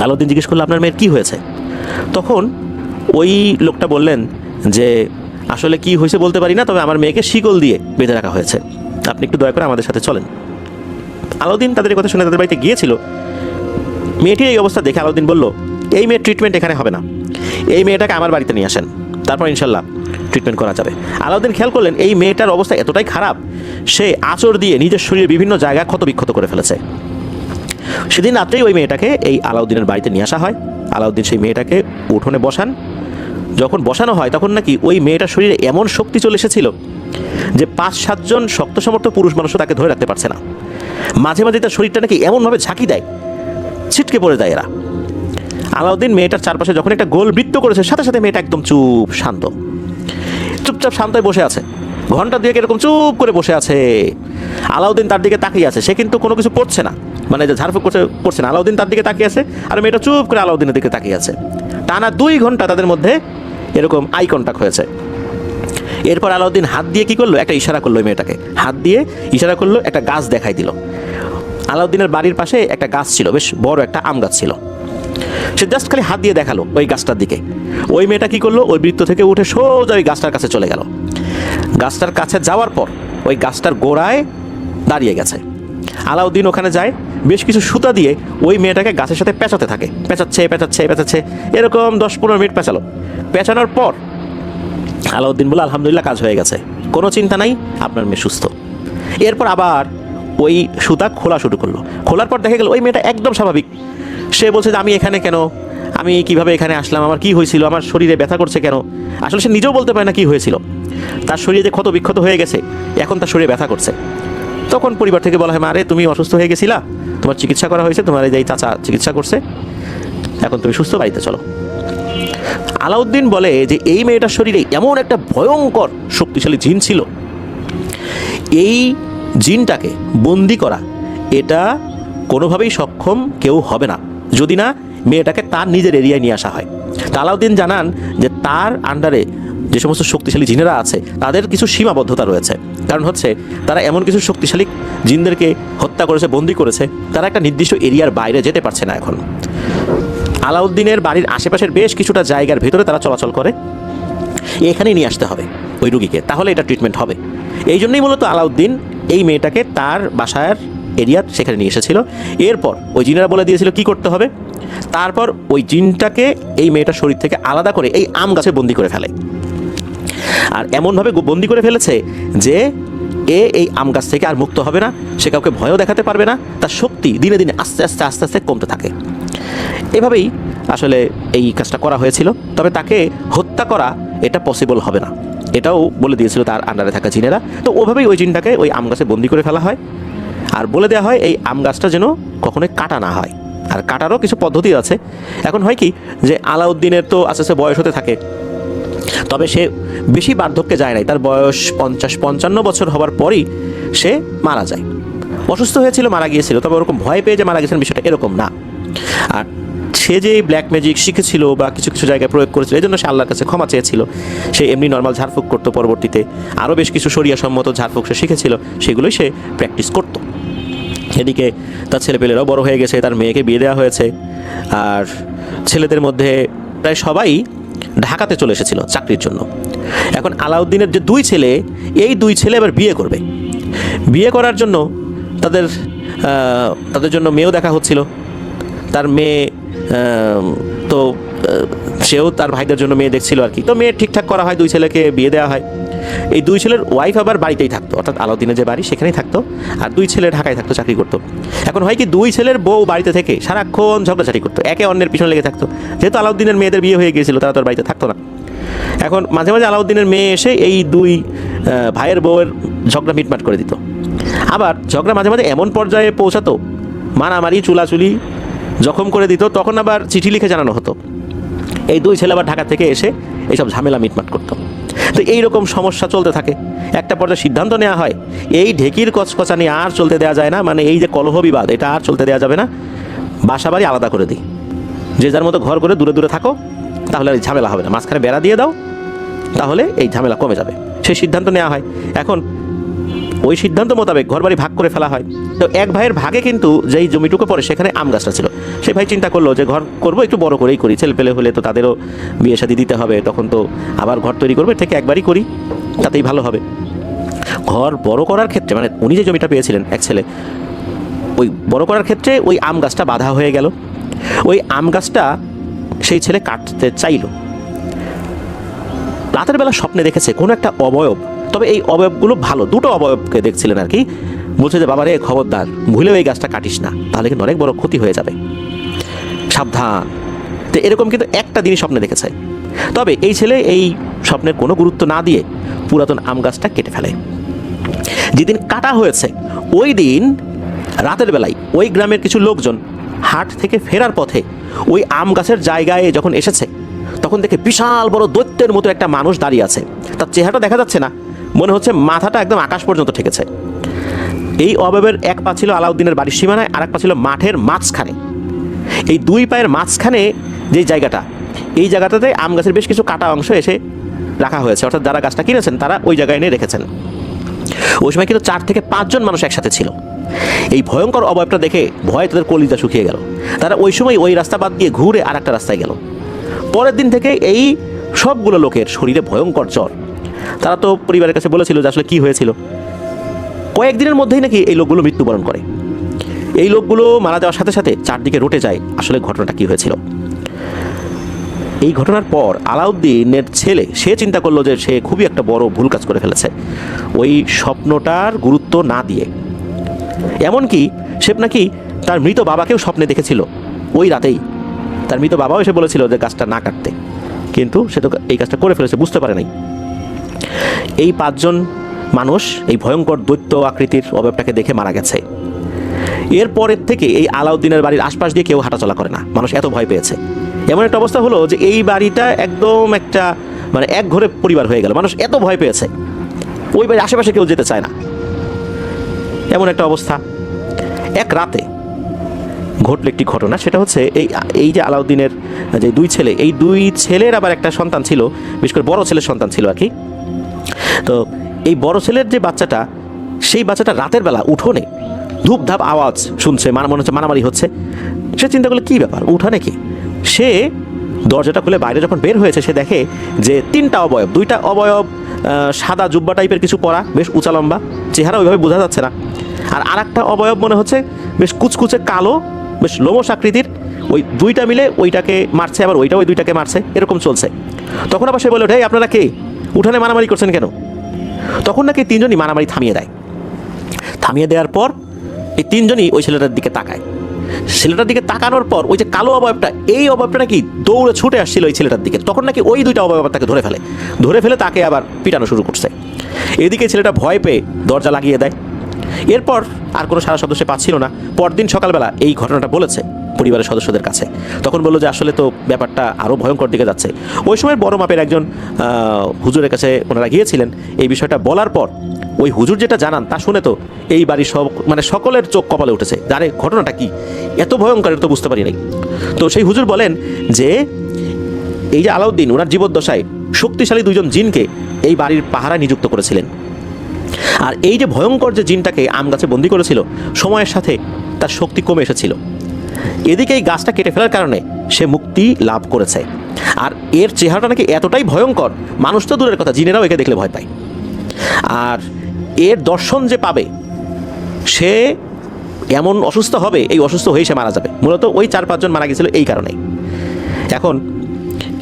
আলাউদ্দিন জিজ্ঞেস করলো আপনার মেয়ের কী হয়েছে? তখন ওই লোকটা বললেন যে আসলে কি হয়েছে বলতে পারি না, তবে আমার মেয়েকে শিকল দিয়ে বেঁধে রাখা হয়েছে, আপনি একটু দয়া করে আমাদের সাথে চলেন। আলাউদ্দিন তাদের কথা শুনে তাদের বাড়িতে গিয়েছিল। মেয়েটির এই অবস্থা দেখে আলাউদ্দিন বলল, এই মেয়ের ট্রিটমেন্ট এখানে হবে না, এই মেয়েটাকে আমার বাড়িতে নিয়ে আসেন, তারপর ইনশাল্লাহ ট্রিটমেন্ট করা যাবে। আলাউদ্দিন খেয়াল করলেন এই মেয়েটার অবস্থা এতটাই খারাপ, সে আঁচড় দিয়ে নিজের শরীরের বিভিন্ন জায়গা ক্ষত বিক্ষত করে ফেলেছে। সেদিন রাত্রেই ওই মেয়েটাকে এই আলাউদ্দিনের বাড়িতে নিয়ে আসা হয়। আলাউদ্দিন সেই মেয়েটাকে উঠোনে বসান। যখন বসানো হয় তখন নাকি ওই মেয়েটার শরীরে এমন শক্তি চলে এসেছিল যে 5-7 জন শক্ত সমর্থ পুরুষ মানুষও তাকে ধরে রাখতে পারছে না। মাঝে মাঝে তার শরীরটা নাকি এমনভাবে ঝাঁকি দেয়, ছিটকে পড়ে যায় এরা। আলাউদ্দিন মেয়েটার চারপাশে যখন একটা গোল বৃত্ত করেছে, সাথে সাথে মেয়েটা একদম চুপচাপ শান্ত হয়ে বসে আছে। ঘন্টা 2 এরকম চুপ করে বসে আছে। আলাউদ্দিন তার দিকে তাকিয়ে আছে, সে কিন্তু কোনো কিছু পড়ছে না, মানে যে ঝাড়ফুঁক পড়ছে না। আলাউদ্দিন তার দিকে তাকিয়ে আছে, আর মেয়েটা চুপ করে আলাউদ্দিনের দিকে তাকিয়ে আছে। টানা 2 ঘন্টা তাদের মধ্যে এরকম আই কন্টাক্ট হয়েছে। এরপর আলাউদ্দিন হাত দিয়ে কি করলো, একটা ইশারা করলো মেয়েটাকে, হাত দিয়ে ইশারা করলো, একটা গাছ দেখাই দিল। আলাউদ্দিনের বাড়ির পাশে একটা গাছ ছিল, বেশ বড় একটা আম গাছ ছিল। সে জাস্ট খালি হাত দিয়ে দেখালো ওই গাছটার দিকে। ওই মেয়েটা কি করলো, ওই বৃত্ত থেকে উঠে সোজা ওই গাছটার কাছে চলে গেল। গাছটার কাছে যাওয়ার পর ওই গাছটার গোড়ায় দাঁড়িয়ে গেছে। আলাউদ্দিন ওখানে যায়, বেশ কিছু সুতা দিয়ে ওই মেয়েটাকে গাছের সাথে পেঁচাতে থাকে, পেঁচাচ্ছে এরকম 10-15 মিনিট পেঁচানোর পর আলাউদ্দিন বলে আলহামদুলিল্লাহ কাজ হয়ে গেছে, কোনো চিন্তা নাই, আপনার মেয়ে সুস্থ। এরপর আবার ওই সুতা খোলা শুরু করলো। খোলার পর দেখা গেল ওই মেয়েটা একদম স্বাভাবিক। সে বলছে যে আমি এখানে কেন, আমি কিভাবে এখানে আসলাম, আমার কি হয়েছিল, আমার শরীরে ব্যথা করছে কেন। আসলে সে নিজেও বলতে পারে না কি হয়েছিল। তার শরীরে যে ক্ষত বিক্ষত হয়ে গেছে, এখন তার শরীরে ব্যথা করছে। তখন পরিবার থেকে বলা হয়, আরে তুমি অসুস্থ হয়ে গেছিলা, তোমার চিকিৎসা করা হয়েছে, তোমার এই চাচা চিকিৎসা করছে, এখন তুমি সুস্থ, বাড়িতে চলো। আলাউদ্দিন বলে যে এই মেয়েটার শরীরে এমন একটা ভয়ঙ্কর শক্তিশালী জিন ছিল, এই জিনটাকে বন্দি করা এটা কোনোভাবেই সক্ষম কেউ হবে না যদি না মেয়েটাকে তার নিজের এরিয়ায় নিয়ে আসা হয়। তা আলাউদ্দিন জানান যে তার আন্ডারে যে সমস্ত শক্তিশালী জিনেরা আছে তাদের কিছু সীমাবদ্ধতা রয়েছে। কারণ হচ্ছে তারা এমন কিছু শক্তিশালী জিনদেরকে হত্যা করেছে, বন্দি করেছে, তারা একটা নির্দিষ্ট এরিয়ার বাইরে যেতে পারছে না। এখন আলাউদ্দিনের বাড়ির আশেপাশের বেশ কিছুটা জায়গার ভেতরে তারা চলাচল করে, এখানেই নিয়ে আসতে হবে ওই রুগীকে, তাহলে এটা ট্রিটমেন্ট হবে। এই জন্যই মূলত আলাউদ্দিন এই মেয়েটাকে তার বাসার এরিয়া সেখানে নিয়ে এসেছিল। এরপর ওই জিনেরা বলে দিয়েছিল কি করতে হবে। তারপর ওই জিনটাকে এই মেয়েটার শরীর থেকে আলাদা করে এই আম গাছে বন্দি করে ফেলে। আর এমনভাবে বন্দি করে ফেলেছে যে এই আম গাছ থেকে আর মুক্ত হবে না, সে কাউকে ভয়ও দেখাতে পারবে না, তার শক্তি দিনে দিনে আস্তে আস্তে আস্তে আস্তে কমতে থাকে। এভাবেই আসলে এই কাজটা করা হয়েছিল। তবে তাকে হত্যা করা এটা পসিবল হবে না, এটাও বলে দিয়েছিল তার আন্ডারে থাকা জিনেরা। তো ওভাবেই ওই জিনটাকে ওই আম গাছে বন্দি করে ফেলা হয়, আর বলে দেওয়া হয় এই আম গাছটা যেন কখনোই কাটা না হয়। আর কাটারও কিছু পদ্ধতি আছে। এখন হয় কি যে আলাউদ্দিনের তো আস্তে আস্তে বয়স হতে থাকে, তবে সে বেশি বার্ধক্যে যায় নাই, তার বয়স 50-55 বছর হওয়ার পরই সে মারা যায়। অসুস্থ হয়েছিল, মারা গিয়েছিল, তবে ওরকম ভয় পেয়ে যে মারা গেছেন বিষয়টা এরকম না। আর সে যে ব্ল্যাক ম্যাজিক শিখেছিল বা কিছু কিছু জায়গায় প্রয়োগ করেছিল, এই জন্য সে আল্লাহর কাছে ক্ষমা চেয়েছিল। সে এমনি নর্মাল ঝাড়ফুঁক করতো, পরবর্তীতে আরও বেশ কিছু শরিয়াসম্মত ঝাড়ফুঁক সে শিখেছিল, সেগুলোই সে প্র্যাকটিস করতো। এদিকে তার ছেলেপেলেরাও বড় হয়ে গেছে, তার মেয়েকে বিয়ে দেওয়া হয়েছে। আর ছেলেদের মধ্যে প্রায় সবাই ঢাকাতে চলে এসেছিল চাকরির জন্য। এখন আলাউদ্দিনের যে দুই ছেলে, এই দুই ছেলে এবার বিয়ে করবে। বিয়ে করার জন্য তাদের জন্য মেয়েও দেখা হচ্ছিল। তার মেয়ে তো সেও তার ভাইদের জন্য মেয়ে দেখছিল আর কি। তো মেয়ে ঠিকঠাক করা হয়, দুই ছেলেকে বিয়ে দেওয়া হয়। এই দুই ছেলের ওয়াইফ আবার বাড়িতেই থাকতো, অর্থাৎ আলাউদ্দিনের যে বাড়ি সেখানেই থাকতো, আর দুই ছেলে ঢাকায় থাকতো, চাকরি করতো। এখন হয় কি দুই ছেলের বউ বাড়িতে থেকে সারাক্ষণ ঝগড়াঝাটি করতো, একে অন্যের পিছনে লেগে থাকতো। যেহেতু আলাউদ্দিনের মেয়েদের বিয়ে হয়ে গিয়েছিল, তারা তোর বাড়িতে থাকতো না। এখন মাঝে মাঝে আলাউদ্দিনের মেয়ে এসে এই দুই ভাইয়ের বউয়ের ঝগড়া মিটমাট করে দিত। আবার ঝগড়া মাঝে মাঝে এমন পর্যায়ে পৌঁছাতো, মারামারি চুলাচুলি জখম করে দিত, তখন আবার চিঠি লিখে জানানো হতো। এই দুই ছেলে আবার ঢাকা থেকে এসে এইসব ঝামেলা মিটমাট করতো। তো এইরকম সমস্যা চলতে থাকে। একটা পর্যায়ে সিদ্ধান্ত নেওয়া হয় এই ঢেকির কচকচানি আর চলতে দেওয়া যায় না, মানে এই যে কলহ বিবাদ এটা আর চলতে দেওয়া যাবে না, বাসা বাড়ি আলাদা করে দিই, যে যার মতো ঘর করে দূরে দূরে থাকো, তাহলে আর এই ঝামেলা হবে না, মাঝখানে বেড়া দিয়ে দাও, তাহলে এই ঝামেলা কমে যাবে। সেই সিদ্ধান্ত নেওয়া হয়। এখন ওই সিদ্ধান্ত মোতাবেক ঘরবাড়ি ভাগ করে ফেলা হয়। তো এক ভাইয়ের ভাগে কিন্তু যেই জমিটুকু পড়ে সেখানে আম গাছটা ছিল। সেই ভাই চিন্তা করলো যে ঘর করবো একটু বড় করেই করি, ছেলে পেলে হলে তো তাদেরও বিয়ে শাদী দিতে হবে, তখন তো আবার ঘর তৈরি করবে, থেকে একবারই করি, তাতেই ভালো হবে। ঘর বড় করার ক্ষেত্রে, মানে উনি যে জমিটা পেয়েছিলেন এক ছেলে, ওই বড় করার ক্ষেত্রে ওই আম গাছটা বাধা হয়ে গেল। ওই আম গাছটা সেই ছেলে কাটতে চাইল। রাতের বেলা স্বপ্নে দেখেছে কোনো একটা অবয়ব, তবে এই অবয়বগুলো ভালো, দুটো অবয়বকে দেখছিলেন আর কি। বলছে যে বাবা রে, খবরদার ভুলেও এই গাছটা কাটিস না, তাহলে কিন্তু অনেক বড় ক্ষতি হয়ে যাবে, সাবধান। তো এরকম কিন্তু একটা দিনই স্বপ্নে দেখেছে। তবে এই ছেলে এই স্বপ্নের কোনো গুরুত্ব না দিয়ে পুরাতন আম গাছটা কেটে ফেলে। যেদিন কাটা হয়েছে ওই দিন রাতের বেলায় ওই গ্রামের কিছু লোকজন হাট থেকে ফেরার পথে ওই আম গাছের জায়গায় যখন এসেছে, তখন দেখে বিশাল বড় দৈত্যের মতো একটা মানুষ দাঁড়িয়ে আছে। তার চেহারাটা দেখা যাচ্ছে না, মনে হচ্ছে মাথাটা একদম আকাশ পর্যন্ত ঠেকেছে। এই অবয়বের এক পা ছিল আলাউদ্দিনের বাড়ির সীমানায়, আর এক পা ছিল মাঠের মাঝখানে। এই দুই পায়ের মাঝখানে যে জায়গাটা, এই জায়গাটাতে আম গাছের বেশ কিছু কাটা অংশ এসে রাখা হয়েছে, অর্থাৎ যারা গাছটা কিনেছেন তারা ওই জায়গায় এনে রেখেছেন। ওই সময় কিন্তু 4 থেকে 5 জন মানুষ একসাথে ছিল। এই ভয়ঙ্কর অবয়বটা দেখে ভয়ে তাদের কলিজা শুকিয়ে গেল। তারা ওই সময় ওই রাস্তা বাদ দিয়ে ঘুরে আর একটা রাস্তায় গেল। পরের দিন থেকে এই সবগুলো লোকের শরীরে ভয়ঙ্কর জ্বর। তারা তো পরিবারের কাছে বলেছিল যে আসলে কী হয়েছিল। কয়েকদিনের মধ্যেই নাকি এই লোকগুলো মৃত্যুবরণ করে। এই লোকগুলো মারা যাওয়ার সাথে সাথে চারদিকে রটে যায় আসলে ঘটনাটা কী হয়েছিল। এই ঘটনার পর আলাউদ্দিনের ছেলে সে চিন্তা করলো যে সে খুবই একটা বড় ভুল কাজ করে ফেলেছে, ওই স্বপ্নটার গুরুত্ব না দিয়ে। এমনকি সে নাকি তার মৃত বাবাকেও স্বপ্নে দেখেছিল ওই রাতেই। তার মৃত বাবাও এসে বলেছিল যে গাছটা না কাটতে, কিন্তু সে তো এই কাজটা করে ফেলেছে, বুঝতে পারে নাই। এই 5 জন মানুষ এই ভয়ঙ্কর দৈত্য আকৃতির অবয়বটাকে দেখে মারা গেছে। এরপরের থেকে এই আলাউদ্দিনের বাড়ির আশপাশ দিয়ে কেউ হাঁটাচলা করে না, মানুষ এত ভয় পেয়েছে। এমন একটা অবস্থা হলো যে এই বাড়িটা একদম একটা মানে এক ঘরে পরিবার হয়ে গেল, মানুষ এত ভয় পেয়েছে ওই বাড়ির আশেপাশে কেউ যেতে চায় না, এমন একটা অবস্থা। এক রাতে ঘটল একটি ঘটনা, সেটা হচ্ছে এই যে আলাউদ্দিনের যে 2 ছেলে, এই 2 ছেলের আবার একটা সন্তান ছিল, বিশেষ করে বড় ছেলের সন্তান ছিল আর কি। তো এই বড় ছেলের যে বাচ্চাটা, সেই বাচ্চাটা রাতের বেলা উঠোনে ধূপধাপ আওয়াজ শুনছে, মনে হচ্ছে মারামারি হচ্ছে। সে চিন্তা করলে কী ব্যাপার, উঠানে কি? সে দরজাটা খুলে বাইরে যখন বের হয়েছে, সে দেখে যে 3টা অবয়ব, 2টা অবয়ব সাদা জুব্বা টাইপের কিছু পরা, বেশ উঁচা লম্বা, চেহারা ওইভাবে বোঝা যাচ্ছে না। আর আরেকটা অবয়ব মনে হচ্ছে বেশ কুচকুচে কালো, বেশ লোমশ আকৃতির। ওই 2টা মিলে ওইটাকে মারছে, আবার ওইটাও ওই 2টাকে মারছে, এরকম চলছে। তখন আবার সে বলে ওঠে, আপনারা কে, উঠানে মারামারি করছেন কেন? তখন নাকি তিনজনই মারামারি থামিয়ে দেয়। থামিয়ে দেওয়ার পর এই তিনজনই ওই ছেলেটার দিকে তাকায়। ছেলেটার দিকে তাকানোর পর ওই যে কালো অবয়বটা, এই অবয়বটা নাকি দৌড়ে ছুটে আসছিল ওই ছেলেটার দিকে। তখন নাকি ওই দুইটা অবয়ব তাকে ধরে ফেলে তাকে আবার পিটানো শুরু করছে। এদিকে ছেলেটা ভয় পেয়ে দরজা লাগিয়ে দেয়। এরপর আর কোনো সারা শব্দ সে পাচ্ছিল না। পরদিন সকালবেলা এই ঘটনাটা বলেছে পরিবারের সদস্যদের কাছে। তখন বললো যে আসলে তো ব্যাপারটা আরও ভয়ঙ্কর দিকে যাচ্ছে। ওই সময় বড় মাপের একজন হুজুরের কাছে ওনারা গিয়েছিলেন। এই বিষয়টা বলার পর ওই হুজুর যেটা জানান তা শুনে তো এই বাড়ির সকলের চোখ কপালে উঠেছে। জানে ঘটনাটা কি এত ভয়ঙ্কর, তো বুঝতে পারি নাই। তো সেই হুজুর বলেন যে এই যে আলাউদ্দিন ওনার জীবদ্দশায় শক্তিশালী দুইজন জিনকে এই বাড়ির পাহারায় নিযুক্ত করেছিলেন। আর এই যে ভয়ঙ্কর যে জিনটাকে আম গাছে বন্দি করেছিল, সময়ের সাথে তার শক্তি কমে এসেছিল। এদিকে এই গাছটা কেটে ফেলার কারণে সে মুক্তি লাভ করেছে। আর এর চেহারাটা নাকি এতটাই ভয়ঙ্কর, মানুষ তো দূরের কথা, জিনেরাও একে দেখলে ভয় পায়। আর এর দর্শন যে পাবে সে এমন অসুস্থ হবে, এই অসুস্থ হয়েই সে মারা যাবে। মূলত ওই 4-5 জন মারা গেছিল এই কারণেই। এখন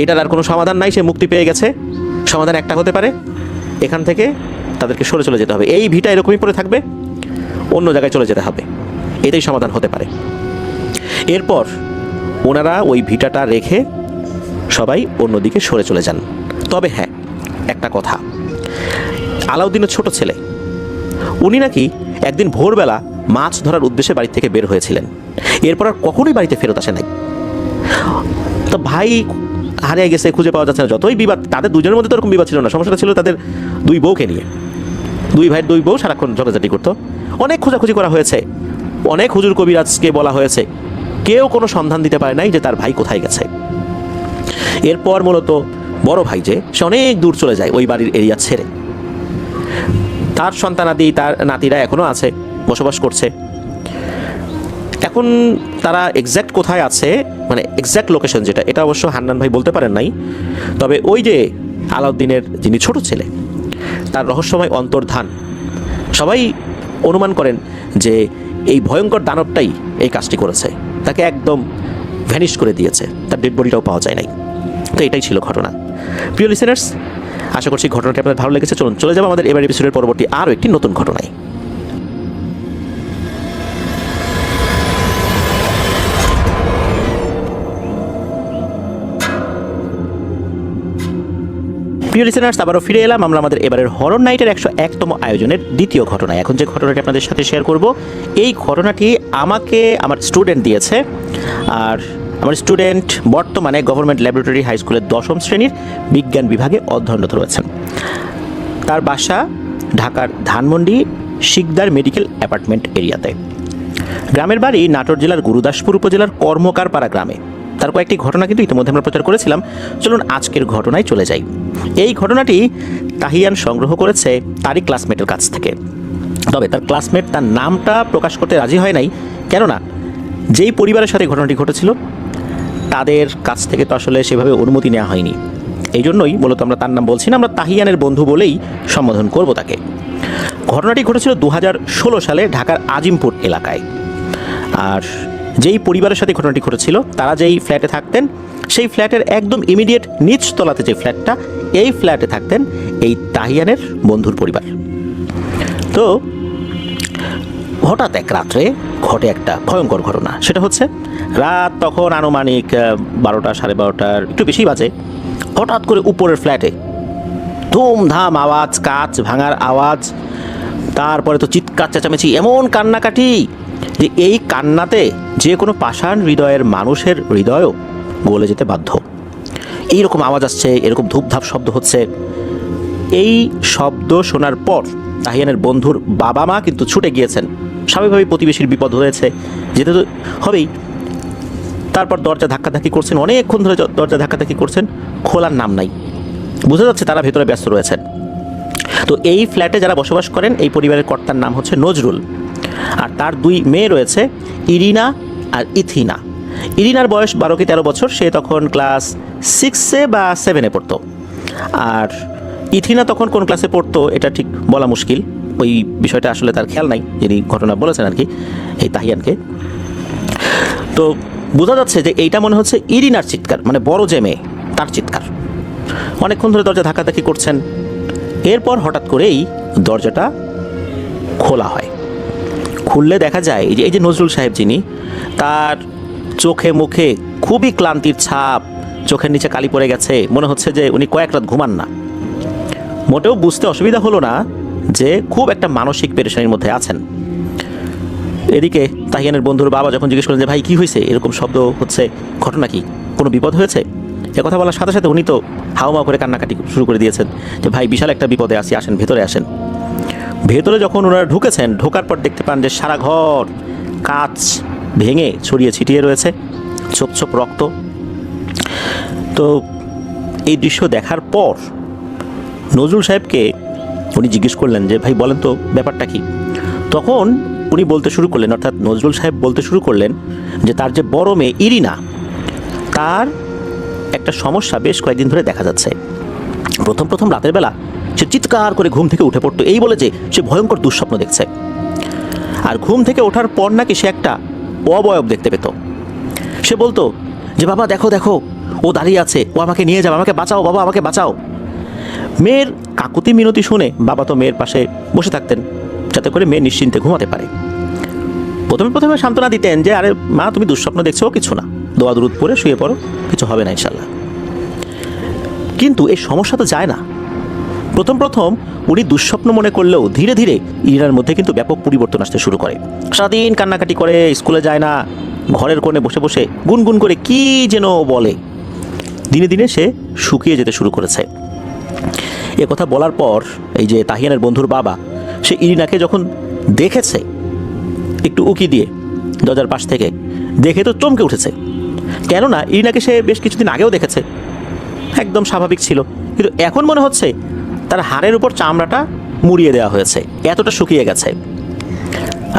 এটার আর কোনো সমাধান নাই, সে মুক্তি পেয়ে গেছে। সমাধান একটা হতে পারে, এখান থেকে তাদেরকে সরে চলে যেতে হবে। এই ভিটা এরকমই পড়ে থাকবে, অন্য জায়গায় চলে যেতে হবে, এটাই সমাধান হতে পারে। এরপর ওনারা ওই ভিটাটা রেখে সবাই অন্যদিকে সরে চলে যান। তবে হ্যাঁ, একটা কথা, আলাউদ্দিনের ছোট ছেলে উনি নাকি একদিন ভোরবেলা মাছ ধরার উদ্দেশ্যে বাড়ি থেকে বের হয়েছিলেন। এরপর আর কখনোই বাড়িতে ফেরত আসে নাই। তো ভাই হারিয়ে গেছে, খুঁজে পাওয়া যাচ্ছে না। যতই বিবাদ, তাদের দুজনের মধ্যে তো এরকম বিবাদ ছিল না, সমস্যাটা ছিল তাদের 2 বউকে নিয়ে। 2 ভাইয়ের 2 বউ সারাক্ষণ ঝগড়াঝাটি করতো। অনেক খোঁজাখুঁজি করা হয়েছে, অনেক হুজুর কবিরাজকে বলা হয়েছে, কেউ কোনো সন্ধান দিতে পারে নাই যে তার ভাই কোথায় গেছে। এরপর মূলত বড় ভাই যে সে অনেক দূর চলে যায় ওই বাড়ির এরিয়া ছেড়ে। তার সন্তানাদি, তার নাতিরা এখনও আছে, বসবাস করছে। এখন তারা এক্স্যাক্ট কোথায় আছে, মানে এক্স্যাক্ট লোকেশন যেটা, এটা অবশ্য হান্নান ভাই বলতে পারেন নাই। তবে ওই যে আলাউদ্দিনের যিনি ছোট ছেলে, তার রহস্যময় অন্তর্ধান, সবাই অনুমান করেন যে এই ভয়ঙ্কর দানবটাই এই কাজটি করেছে। তাকে একদম ভ্যানিশ করে দিয়েছে, তার ডেড বডিটাও পাওয়া যায় নাই। তো এটাই ছিল ঘটনা। প্রিয় লিসেনার্স, আশা করছি ঘটনাটি আপনাদের ভালো লেগেছে। চলুন চলে যাবো আমাদের এবার এপিসোডের পরবর্তী আরও একটি নতুন ঘটনায়। প্রিয় লিসেনার্স, আবারও ফিরে এলাম আমরা আমাদের এবারের হরর নাইটের 101তম আয়োজনের দ্বিতীয় ঘটনায়। এখন যে ঘটনাটি আপনাদের সাথে শেয়ার করব, এই ঘটনাটি আমাকে আমার স্টুডেন্ট দিয়েছে। আর আমার স্টুডেন্ট বর্তমানে গভর্নমেন্ট ল্যাবরেটরি হাই স্কুলের 10ম শ্রেণীর বিজ্ঞান বিভাগে অধ্যয়নরত রয়েছেন। তার বাসা ঢাকার ধানমন্ডি শিকদার মেডিকেল অ্যাপার্টমেন্ট এরিয়াতে। গ্রামের বাড়ি নাটোর জেলার গুরুদাসপুর উপজেলার কর্মকারপাড়া গ্রামে। তার কয়েকটি ঘটনা কিন্তু ইতিমধ্যে আমরা প্রচার করেছিলাম। চলুন আজকের ঘটনায় চলে যাই। এই ঘটনাটি তাহিয়ান সংগ্রহ করেছে তারই ক্লাসমেটের কাছ থেকে। তবে তার ক্লাসমেট তার নামটা প্রকাশ করতে রাজি হয় নাই, কেননা যেই পরিবারের সাথে ঘটনাটি ঘটেছিল তাদের কাছ থেকে তো আসলে সেভাবে অনুমতি নেওয়া হয়নি। এই জন্যই মূলত আমরা তার নাম বলছি না, আমরা তাহিয়ানের বন্ধু বলেই সম্বোধন করব তাকে। ঘটনাটি ঘটেছিল 2016 সালে ঢাকার আজিমপুর এলাকায়। আর যেই পরিবারের সাথে ঘটনাটি ঘটেছিল তারা যেই ফ্ল্যাটে থাকতেন, সেই ফ্ল্যাটের একদম ইমিডিয়েট নিচতলাতে যে ফ্ল্যাটটা, এই ফ্ল্যাটে থাকতেন এই তাহিয়ানের বন্ধুর পরিবার। তো হঠাৎ এক রাত্রে ঘটে একটা ভয়ঙ্কর ঘটনা। সেটা হচ্ছে রাত তখন আনুমানিক 12টা, 12:30 একটু বেশি বাজে। হঠাৎ করে উপরের ফ্ল্যাটে ধুমধাম আওয়াজ, কাঁচ ভাঙার আওয়াজ, তারপরে তো চিৎকার চেঁচামেচি, এমন কান্নাকাটি যে এই কান্নাতে যে কোনো পাষাণ হৃদয়ের মানুষের হৃদয়ও গলে যেতে বাধ্য। এইরকম আওয়াজ আসছে, এরকম ধূপধাপ শব্দ হচ্ছে। এই শব্দ শোনার পর তাহিয়ানের বন্ধুর বাবা মা কিন্তু ছুটে গিয়েছেন। স্বাভাবিকভাবেই প্রতিবেশীর বিপদ হয়েছে, যেতে তো হবেই। তারপর দরজা ধাক্কাধাক্কি করছেন, অনেকক্ষণ ধরে দরজা ধাক্কাধাক্কি করছেন, খোলার নাম নাই। বোঝা যাচ্ছে তারা ভেতরে ব্যস্ত রয়েছেন। তো এই ফ্ল্যাটে যারা বসবাস করেন, এই পরিবারের কর্তার নাম হচ্ছে নজরুল, আর তার 2 মেয়ে রয়েছে, ইরিনা আর ইথিনা। ইরিনার বয়স 12 কি 13 বছর, সে তখন ক্লাস 6 বা 7 পড়তো। আর ইথিনা তখন কোন ক্লাসে পড়তো এটা ঠিক বলা মুশকিল, ওই বিষয়টা আসলে তার খেয়াল নাই, যিনি ঘটনা বলেছেন আর কি, এই তাহিয়ানকে। তো বোঝা যাচ্ছে যে এইটা মনে হচ্ছে ইরিনার চিৎকার, মানে বড় যে মেয়ে তার চিৎকার। অনেকক্ষণ ধরে দরজা ধাক্কাধাক্কি করছেন, এরপর হঠাৎ করেই দরজাটা খোলা হয়। খুললে দেখা যায় এই যে নজরুল সাহেব যিনি, তার চোখে মুখে খুবই ক্লান্তির ছাপ, চোখের নিচে কালি পড়ে গেছে, মনে হচ্ছে যে উনি কয়েক রাত ঘুমান না। মোটেও বুঝতে অসুবিধা হলো না যে খুব একটা মানসিক পেরেশানির মধ্যে আছেন। এদিকে তাহিয়ানের বন্ধুর বাবা যখন জিজ্ঞেস করলেন যে ভাই কী হয়েছে, এরকম শব্দ হচ্ছে, ঘটনা কি, কোনো বিপদ হয়েছে, এ কথা বলার সাথে সাথে উনি তো হাওমাও করে কান্নাকাটি শুরু করে দিয়েছেন যে ভাই বিশাল একটা বিপদে আসি, আসেন ভেতরে আসেন। ভেতরে যখন ওনারা ঢুকেছেন, ঢোকার পর দেখতে পান যে সারা ঘর কাঁচ ভেঙে ছড়িয়ে ছিটিয়ে রয়েছে, ছোপ ছোপ রক্ত। তো এই দৃশ্য দেখার পর নজরুল সাহেবকে উনি জিজ্ঞেস করলেন যে ভাই বলেন তো ব্যাপারটা কি। তখন উনি বলতে শুরু করলেন, অর্থাৎ নজরুল সাহেব বলতে শুরু করলেন যে তার যে বড় মেয়ে ইরিনা, তার একটা সমস্যা বেশ কয়েকদিন ধরে দেখা যাচ্ছে। প্রথম প্রথম রাতের বেলা সে চিৎকার করে ঘুম থেকে উঠে পড়তো, এই বলে যে সে ভয়ঙ্কর দুঃস্বপ্ন দেখছে। আর ঘুম থেকে ওঠার পর নাকি সে একটা অবয়ব দেখতে পেত। সে বলতো যে বাবা দেখো দেখো, ও দাঁড়িয়ে আছে, ও আমাকে নিয়ে যাবে, আমাকে বাঁচাও বাবা, আমাকে বাঁচাও। মেয়ের কাকুতি মিনতি শুনে বাবা তো মেয়ের পাশে বসে থাকতেন, যাতে করে মেয়ে নিশ্চিন্তে ঘুমাতে পারে। প্রথমে প্রথমে সান্ত্বনা দিতেন যে আরে মা তুমি দুঃস্বপ্ন দেখছো, কিছু না, দোয়া দুরুদ পড়ে শুয়ে পড়ো, কিছু হবে না ইনশাল্লাহ। কিন্তু এই সমস্যা তো যায় না। প্রথম প্রথম উনি দুঃস্বপ্ন মনে করলেও ধীরে ধীরে ইরিনার মধ্যে কিন্তু ব্যাপক পরিবর্তন আসতে শুরু করে। সারাদিন কান্নাকাটি করে, স্কুলে যায় না, ঘরের কোণে বসে বসে গুনগুন করে কি যেন বলে। দিনে দিনে সে শুকিয়ে যেতে শুরু করেছে। এ কথা বলার পর এই যে তাহিয়ানের বন্ধুর বাবা, সে ইরিনাকে যখন দেখেছে একটু উকি দিয়ে দরজার পাশ থেকে, দেখে তো চমকে উঠেছে। কেননা ইরিনাকে সে বেশ কিছুদিন আগেও দেখেছে, একদম স্বাভাবিক ছিল, কিন্তু এখন মনে হচ্ছে তার হাড়ের উপর চামড়াটা মুড়িয়ে দেওয়া হয়েছে, এতটা শুকিয়ে গেছে।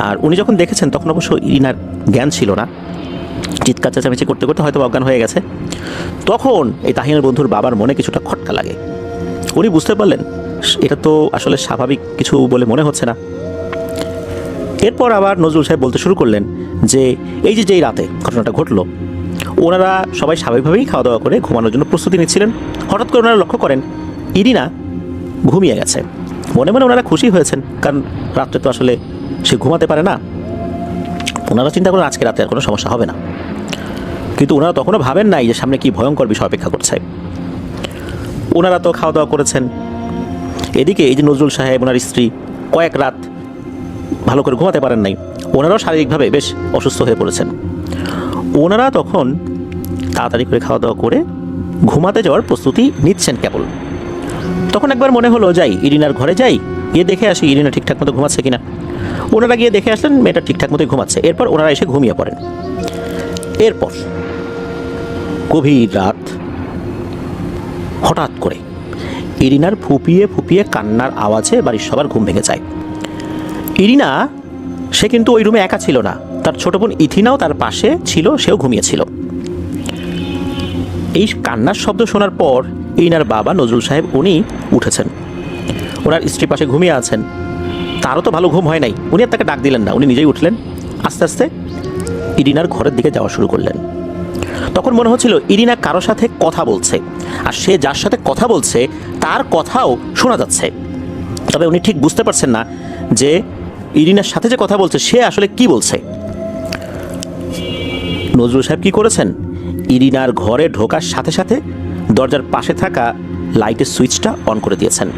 আর উনি যখন দেখেছেন তখন অবশ্য ইরিনার জ্ঞান ছিল না, চিৎকার চেঁচামেচি করতে করতে হয়তো অজ্ঞান হয়ে গেছে। তখন এই তাহিয়ানের বন্ধুর বাবার মনে কিছুটা খটকা লাগে। উনি বুঝতে পারলেন এটা তো আসলে স্বাভাবিক কিছু বলে মনে হচ্ছে না। এরপর আবার নজরুল সাহেব বলতে শুরু করলেন যে এই যে যেই রাতে ঘটনাটা ঘটলো, ওনারা সবাই স্বাভাবিকভাবেই খাওয়া দাওয়া করে ঘুমানোর জন্য প্রস্তুতি নিচ্ছিলেন। হঠাৎ করে ওনারা লক্ষ্য করেন ইরিনা ঘুমিয়ে গেছে। মনে মনে ওনারা খুশি হয়েছেন, কারণ রাত্রে তো আসলে সে ঘুমাতে পারে না। ওনারা চিন্তা করেন আজকে রাতে আর কোনো সমস্যা হবে না। কিন্তু ওনারা তখনও ভাবেন নাই যে সামনে কি ভয়ঙ্কর বিষয় অপেক্ষা করছে। ওনারা তো খাওয়া দাওয়া করেছেন, এদিকে এই যে নজরুল সাহেব ওনার স্ত্রী কয়েক রাত ভালো করে ঘুমাতে পারেন নাই, ওনারাও শারীরিকভাবে বেশ অসুস্থ হয়ে পড়েছেন। ওনারা তখন তাড়াতাড়ি করে খাওয়া দাওয়া করে ঘুমাতে যাওয়ার প্রস্তুতি নিচ্ছেন কেবল। তখন একবার মনে হলো যাই ইরিনার ঘরে যাই, গিয়ে দেখে আসি ইরিনা ঠিকঠাক মতো ঘুমাচ্ছে কিনা। ওনারা গিয়ে দেখে আসলেন মেয়েটা ঠিকঠাক মতোই ঘুমাচ্ছে। এরপর ওনারা এসে ঘুমিয়ে পড়েন। এরপর গভীর রাত, হঠাৎ করে ইরিনার ফুপিয়ে ফুপিয়ে কান্নার আওয়াজে বাড়ির সবার ঘুম ভেঙে যায়। ইরিনা সে কিন্তু ওই রুমে একা ছিল না, তার ছোট বোন ইথিনাও তার পাশে ছিল, সেও ঘুমিয়েছিল। এই কান্নার শব্দ শোনার পর ইরিনার বাবা নজরুল সাহেব উনি উঠেছেন, ওনার স্ত্রী পাশে ঘুমিয়ে আছেন। তারও তো ভালো ঘুম হয় নাই, উনি আর তাকে ডাক দিলেন না, উনি নিজেই উঠলেন, আস্তে আস্তে ইরিনার ঘরের দিকে যাওয়া শুরু করলেন। তখন মনে হচ্ছিল ইরিনা কারো সাথে কথা বলছে, আর সে যার সাথে কথা বলছে তার কথাও শোনা যাচ্ছে। তবে উনি ঠিক বুঝতে পারছেন না যে ইরিনার সাথে যে কথা বলছে সে আসলে কি বলছে। নজরুল সাহেব কি করেছেন, ইরিনার ঘরে ঢোকার সাথে সাথে দরজার পাশে থাকা লাইটের সুইচটা অন করে দিয়েছেন।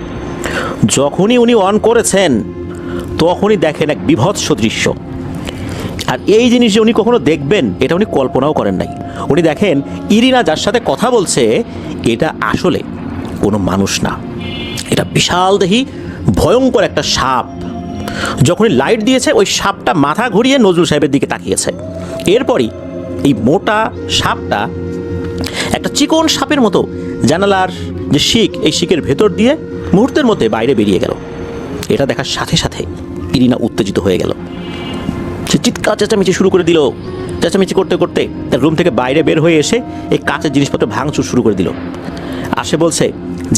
যখনই উনি অন করেছেন তখনই দেখেন এক বিভৎস দৃশ্য। আর এই জিনিস যে উনি কখনো দেখবেন এটা উনি কল্পনাও করেন নাই। উনি দেখেন ইরিনা যার সাথে কথা বলছে এটা আসলে কোনো মানুষ না, এটা বিশাল দেহি ভয়ঙ্কর একটা সাপ। যখনই লাইট দিয়েছে ওই সাপটা মাথা ঘুরিয়ে নজরুল সাহেবের দিকে তাকিয়েছে। এরপরই এই মোটা সাপটা একটা চিকন সাপের মতো জানালার যে শিক, এই শিকের ভেতর দিয়ে মুহূর্তের মধ্যে বাইরে বেরিয়ে গেল। এটা দেখার সাথে সাথে ইরিনা উত্তেজিত হয়ে গেল, সে চিৎকার চেঁচামেচি শুরু করে দিল। চেঁচামেচি করতে করতে তার রুম থেকে বাইরে বের হয়ে এসে এই কাঁচের জিনিসপত্র ভাঙচুর শুরু করে দিল। আর সে বলছে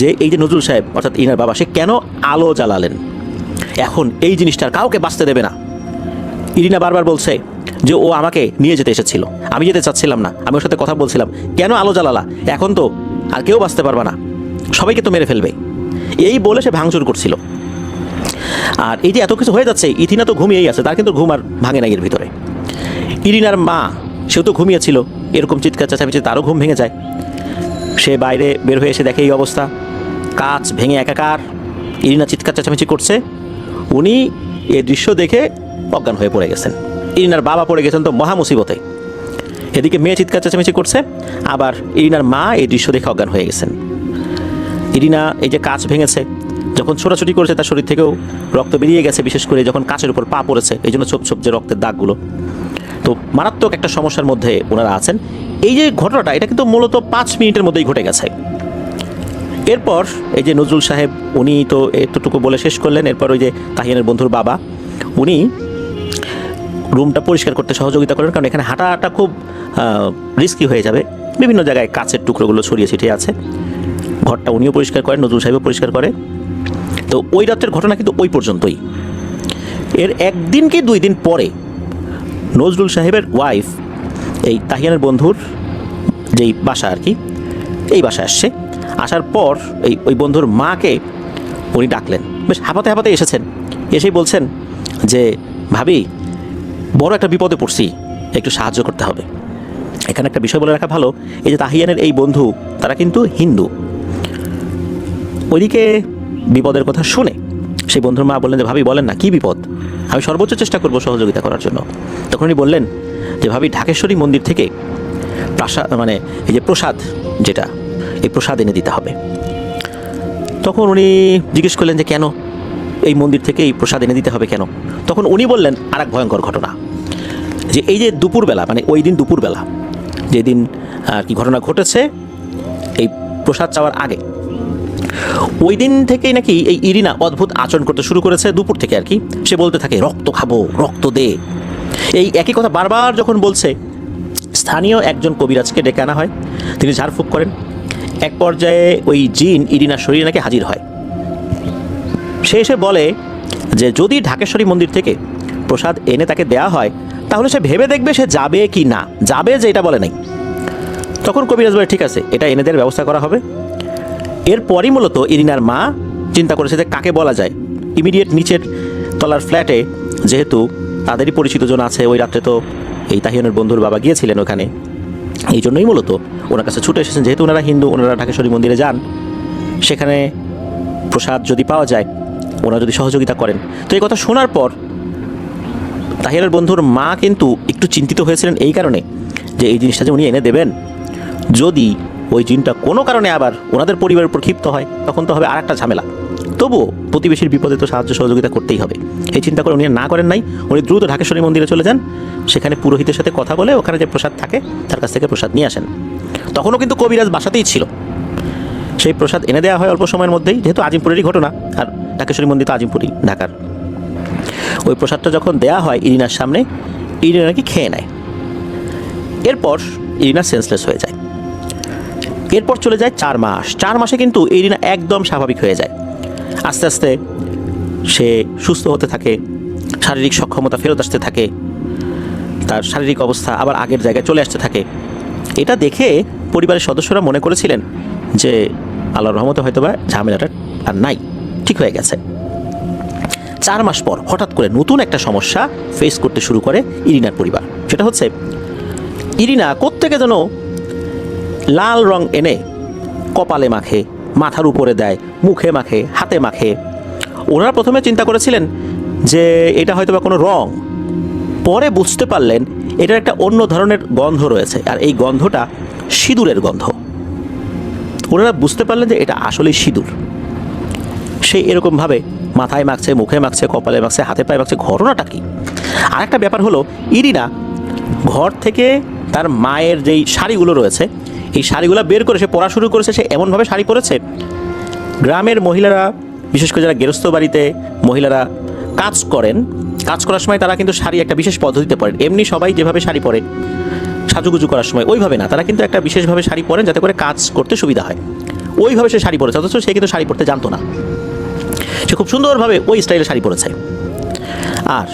যে এই যে নজরুল সাহেব অর্থাৎ ইনার বাবা, সে কেন আলো জ্বালালেন, এখন এই জিনিসটার কাউকে বাঁচতে দেবে না। ইরিনা বারবার বলছে যে ও আমাকে নিয়ে যেতে এসেছিল, আমি যেতে চাচ্ছিলাম না, আমি ওর সাথে কথা বলছিলাম, কেন আলো জ্বালালা, এখন তো আর কেউ বাঁচতে পারবে না, সবাইকে তো মেরে ফেলবে। এই বলে সে ভাঙচুর করছিল। আর এই যে এত কিছু হয়ে যাচ্ছে, ইথিনা তো ঘুমিয়েই আছে, তার কিন্তু ঘুম আর ভাঙে না এর ভিতরে। ইরিনার মা, সেও তো ঘুমিয়েছিল, এরকম চিৎকার চেঁচামেচি তারও ঘুম ভেঙে যায়। সে বাইরে বের হয়ে এসে দেখে এই অবস্থা, কাঁচ ভেঙে একাকার, ইরিনা চিৎকার চেঁচামেচি করছে। উনি এই দৃশ্য দেখে অজ্ঞান হয়ে পড়ে গেছেন। ইরিনার বাবা পড়ে গেছেন তো মহা মুসিবতে। এদিকে মেয়ে চিৎকার চেঁচামেচি করছে, আবার ইরিনার মা এই দৃশ্য দেখে অজ্ঞান হয়ে গেছেন। ইরিনা এই যে কাঁচ ভেঙেছে, যখন ছোটাছুটি করেছে তার শরীর থেকেও রক্ত বেরিয়ে গেছে, বিশেষ করে যখন কাঁচের উপর পা পড়েছে, এই জন্য ছোপ ছোপ যে রক্তের দাগগুলো। তো মারাত্মক একটা সমস্যার মধ্যে ওনারা আছেন। এই যে ঘটনাটা, এটা কিন্তু মূলত 5 মিনিটের মধ্যেই ঘটে গেছে। এরপর এই যে নজরুল সাহেব, উনি তো এতটুকু বলে শেষ করলেন। এরপর ওই যে তাহিয়ানের বন্ধুর বাবা, উনি রুমটা পরিষ্কার করতে সহযোগিতা করেন, কারণ এখানে হাঁটাটা খুব রিস্কি হয়ে যাবে। বিভিন্ন জায়গায় কাঁচের টুকরোগুলো ছড়িয়ে ছিটিয়ে আছে। ঘরটা উনিও পরিষ্কার করেন, নজরুল সাহেবও পরিষ্কার করে। তো ওই রাতের ঘটনা কিন্তু ওই পর্যন্তই। এর একদিন কি 2 দিন পরে নজরুল সাহেবের ওয়াইফ এই তাহিয়ানের বন্ধুর যেই বাসা আর কি, এই বাসায় আসছে। আসার পর ওই বন্ধুর মাকে উনি ডাকলেন, বেশ হাঁপাতে হাঁপাতে এসেছেন। এসেই বলছেন যে ভাবি, বড় একটা বিপদে পড়ছি, একটু সাহায্য করতে হবে। এখানে একটা বিষয় বলে রাখা ভালো, এই যে তাহিয়ানের এই বন্ধু, তারা কিন্তু হিন্দু। ওইদিকে বিপদের কথা শুনে সেই বন্ধুর মা বললেন যে ভাবি বলেন না, কি বিপদ, আমি সর্বোচ্চ চেষ্টা করব সহযোগিতা করার জন্য। তখন উনি বললেন যে ভাবি, ঢাকেশ্বরী মন্দির থেকে মানে এই যে প্রসাদ, যেটা এই প্রসাদ এনে দিতে হবে। তখন উনি জিজ্ঞেস করলেন যে কেন এই মন্দির থেকে এই প্রসাদ এনে দিতে হবে কেন? তখন উনি বললেন আর এক ভয়ঙ্কর ঘটনা, যে এই যে দুপুরবেলা, মানে ওই দিন দুপুরবেলা যেদিন আর কি ঘটনা ঘটেছে, এই প্রসাদ চাওয়ার আগে, ওই দিন থেকেই নাকি এই ইরিনা অদ্ভুত আচরণ করতে শুরু করেছে। দুপুর থেকে আর কি সে বলতে থাকে, রক্ত খাবো, রক্ত দে। এই একই কথা বারবার যখন বলছে, স্থানীয় একজন কবিরাজকে ডেকে আনা হয়। তিনি ঝাড়ফুঁক করেন। এক পর্যায়ে ওই জিন ইরিনার শরীরে নাকি হাজির হয়। সে এসে বলে যে যদি ঢাকেশ্বরী মন্দির থেকে প্রসাদ এনে তাকে দেয়া হয়, তাহলে সে ভেবে দেখবে সে যাবে কি না। যাবে যে এটা বলে নাই। তখন কবিরাজ বলে ঠিক আছে, এটা এনে দেওয়ার ব্যবস্থা করা হবে। এরপরই মূলত ইরিনার মা চিন্তা করেছে যে কাকে বলা যায়। ইমিডিয়েট নিচের তলার ফ্ল্যাটে, যেহেতু তাদেরই পরিচিত জন আছে, ওই রাত্রে তো এই তাহিয়ানের বন্ধুর বাবা গিয়েছিলেন ওখানে, এই জন্যই মূলত ওনার কাছে ছুটে এসেছেন। যেহেতু ওনারা হিন্দু, ওনারা ঢাকেশ্বরী মন্দিরে যান, সেখানে প্রসাদ যদি পাওয়া যায়, ওনারা যদি সহযোগিতা করেন। তো এই কথা শোনার পর তাহিয়ানের বন্ধুর মা কিন্তু একটু চিন্তিত হয়েছিলেন এই কারণে যে এই জিনিসটা যে উনি এনে দেবেন, যদি ওই জিনটা কোনো কারণে আবার ওনাদের পরিবারের উপর ক্ষিপ্ত হয়, তখন তো হবে আর একটা ঝামেলা। তবুও প্রতিবেশীর বিপদে তো সাহায্য সহযোগিতা করতেই হবে। এই চিন্তা করে উনি না করেন নাই। উনি দ্রুত ঢাকেশ্বরী মন্দিরে চলে যান। সেখানে পুরোহিতের সাথে কথা বলে ওখানে যে প্রসাদ থাকে তার কাছ থেকে প্রসাদ নিয়ে আসেন। তখনও কিন্তু কবিরাজ বাসাতেই ছিল। সেই প্রসাদ এনে দেওয়া হয় অল্প সময়ের মধ্যেই, যেহেতু আজিমপুরেরই ঘটনা, আর ঢাকেশ্বরী মন্দির তো আজিমপুরই, ঢাকার। ওই প্রসাদটা যখন দেয়া হয় ইরিনার সামনে, ইরিনা নাকি খেয়ে নেয়। এরপর ইরিনা সেন্সলেস হয়ে যায়। এরপর চলে যায় 4 মাস। 4 মাসে কিন্তু ইরিনা একদম স্বাভাবিক হয়ে যায়। আস্তে আস্তে সে সুস্থ হতে থাকে, শারীরিক সক্ষমতা ফেরত আসতে থাকে, তার শারীরিক অবস্থা আবার আগের জায়গায় চলে আসতে থাকে। এটা দেখে পরিবারের সদস্যরা মনে করেছিলেন যে আল্লাহর রহমতে হয়তোবা ঝামেলাটা আর নাই, ঠিক হয়ে গেছে। 4 মাস পর হঠাৎ করে নতুন একটা সমস্যা ফেস করতে শুরু করে ইরিনার পরিবার। সেটা হচ্ছে ইরিনা কোত্থেকে যেন লাল রং এনে কপালে মাখে, মাথার উপরে দেয়, মুখে মাখে, হাতে মাখে। ওনারা প্রথমে চিন্তা করেছিলেন যে এটা হয়তো বা কোনো রং। পরে বুঝতে পারলেন এটার একটা অন্য ধরনের গন্ধ রয়েছে, আর এই গন্ধটা সিঁদুরের গন্ধ। ওনারা বুঝতে পারলেন যে এটা আসলেই সিঁদুর। সে এরকমভাবে মাথায় মাখছে, মুখে মাখছে, কপালে মাখছে, হাতে পায়ে মাখছে। ঘটনাটা কি? আর একটা ব্যাপার হলো, ইরিনা ঘর থেকে তার মায়ের যেই শাড়িগুলো রয়েছে, এই শাড়িগুলো বের করে সে পরা শুরু করেছে। সে এমনভাবে শাড়ি পরেছে, গ্রামের মহিলারা, বিশেষ করে যারা গেরস্থ বাড়িতে মহিলারা কাজ করেন, কাজ করার সময় তারা কিন্তু শাড়ি একটা বিশেষ পদ্ধতিতে পরেন। এমনি সবাই যেভাবে শাড়ি পরে সাজুগুজু করার সময় ওইভাবে না, তারা কিন্তু একটা বিশেষভাবে শাড়ি পরেন যাতে করে কাজ করতে সুবিধা হয়। ওইভাবে সে শাড়ি পরেছে, অথচ সে কিন্তু শাড়ি পরতে জানতো না। সে খুব সুন্দরভাবে ওই স্টাইলে শাড়ি পরেছে। আর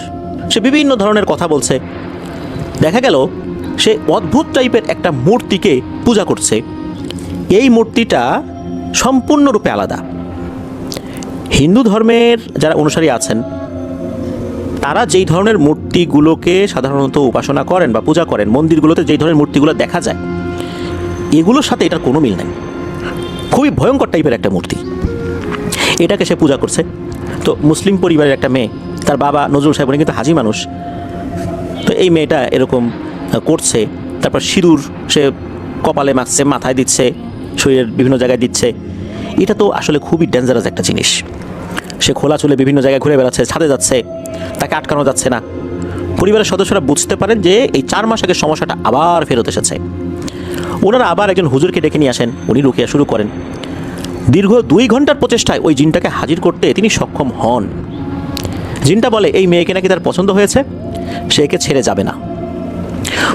সে বিভিন্ন ধরনের কথা বলছে। দেখা গেল সে অদ্ভুত টাইপের একটা মূর্তিকে পূজা করছে। এই মূর্তিটা সম্পূর্ণরূপে আলাদা। হিন্দু ধর্মের যারা অনুসারী আছেন তারা যেই ধরনের মূর্তিগুলোকে সাধারণত উপাসনা করেন বা পূজা করেন, মন্দিরগুলোতে যেই ধরনের মূর্তিগুলো দেখা যায়, এগুলোর সাথে এটার কোনো মিল নেই। খুবই ভয়ঙ্কর টাইপের একটা মূর্তি। এটাকে সে পূজা করছে। তো মুসলিম পরিবারের একটা মেয়ে, তার বাবা নজরুল সাহেব উনি কিন্তু হাজি মানুষ, তো এই মেয়েটা এরকম করছে। তারপর সিঁদুর সে কপালে মাখছে, মাথায় দিচ্ছে, শরীরের বিভিন্ন জায়গায় দিচ্ছে। এটা তো আসলে খুবই ডেঞ্জারাস একটা জিনিস। সে খোলা চুলে বিভিন্ন জায়গায় ঘুরে বেড়াচ্ছে, ছাদে যাচ্ছে, তাকে আটকানো যাচ্ছে না। পরিবারের সদস্যরা বুঝতে পারেন যে এই 4 মাস আগের সমস্যাটা আবার ফেরত এসেছে। ওনারা আবার একজন হুজুরকে ডেকে নিয়ে আসেন, উনি রুকিয়া শুরু করেন। দীর্ঘ 2 ঘন্টার প্রচেষ্টায় ওই জিনটাকে হাজির করতে তিনি সক্ষম হন। জিনটা বলে এই মেয়েকে নাকি তার পছন্দ হয়েছে, সে একে ছেড়ে যাবে না।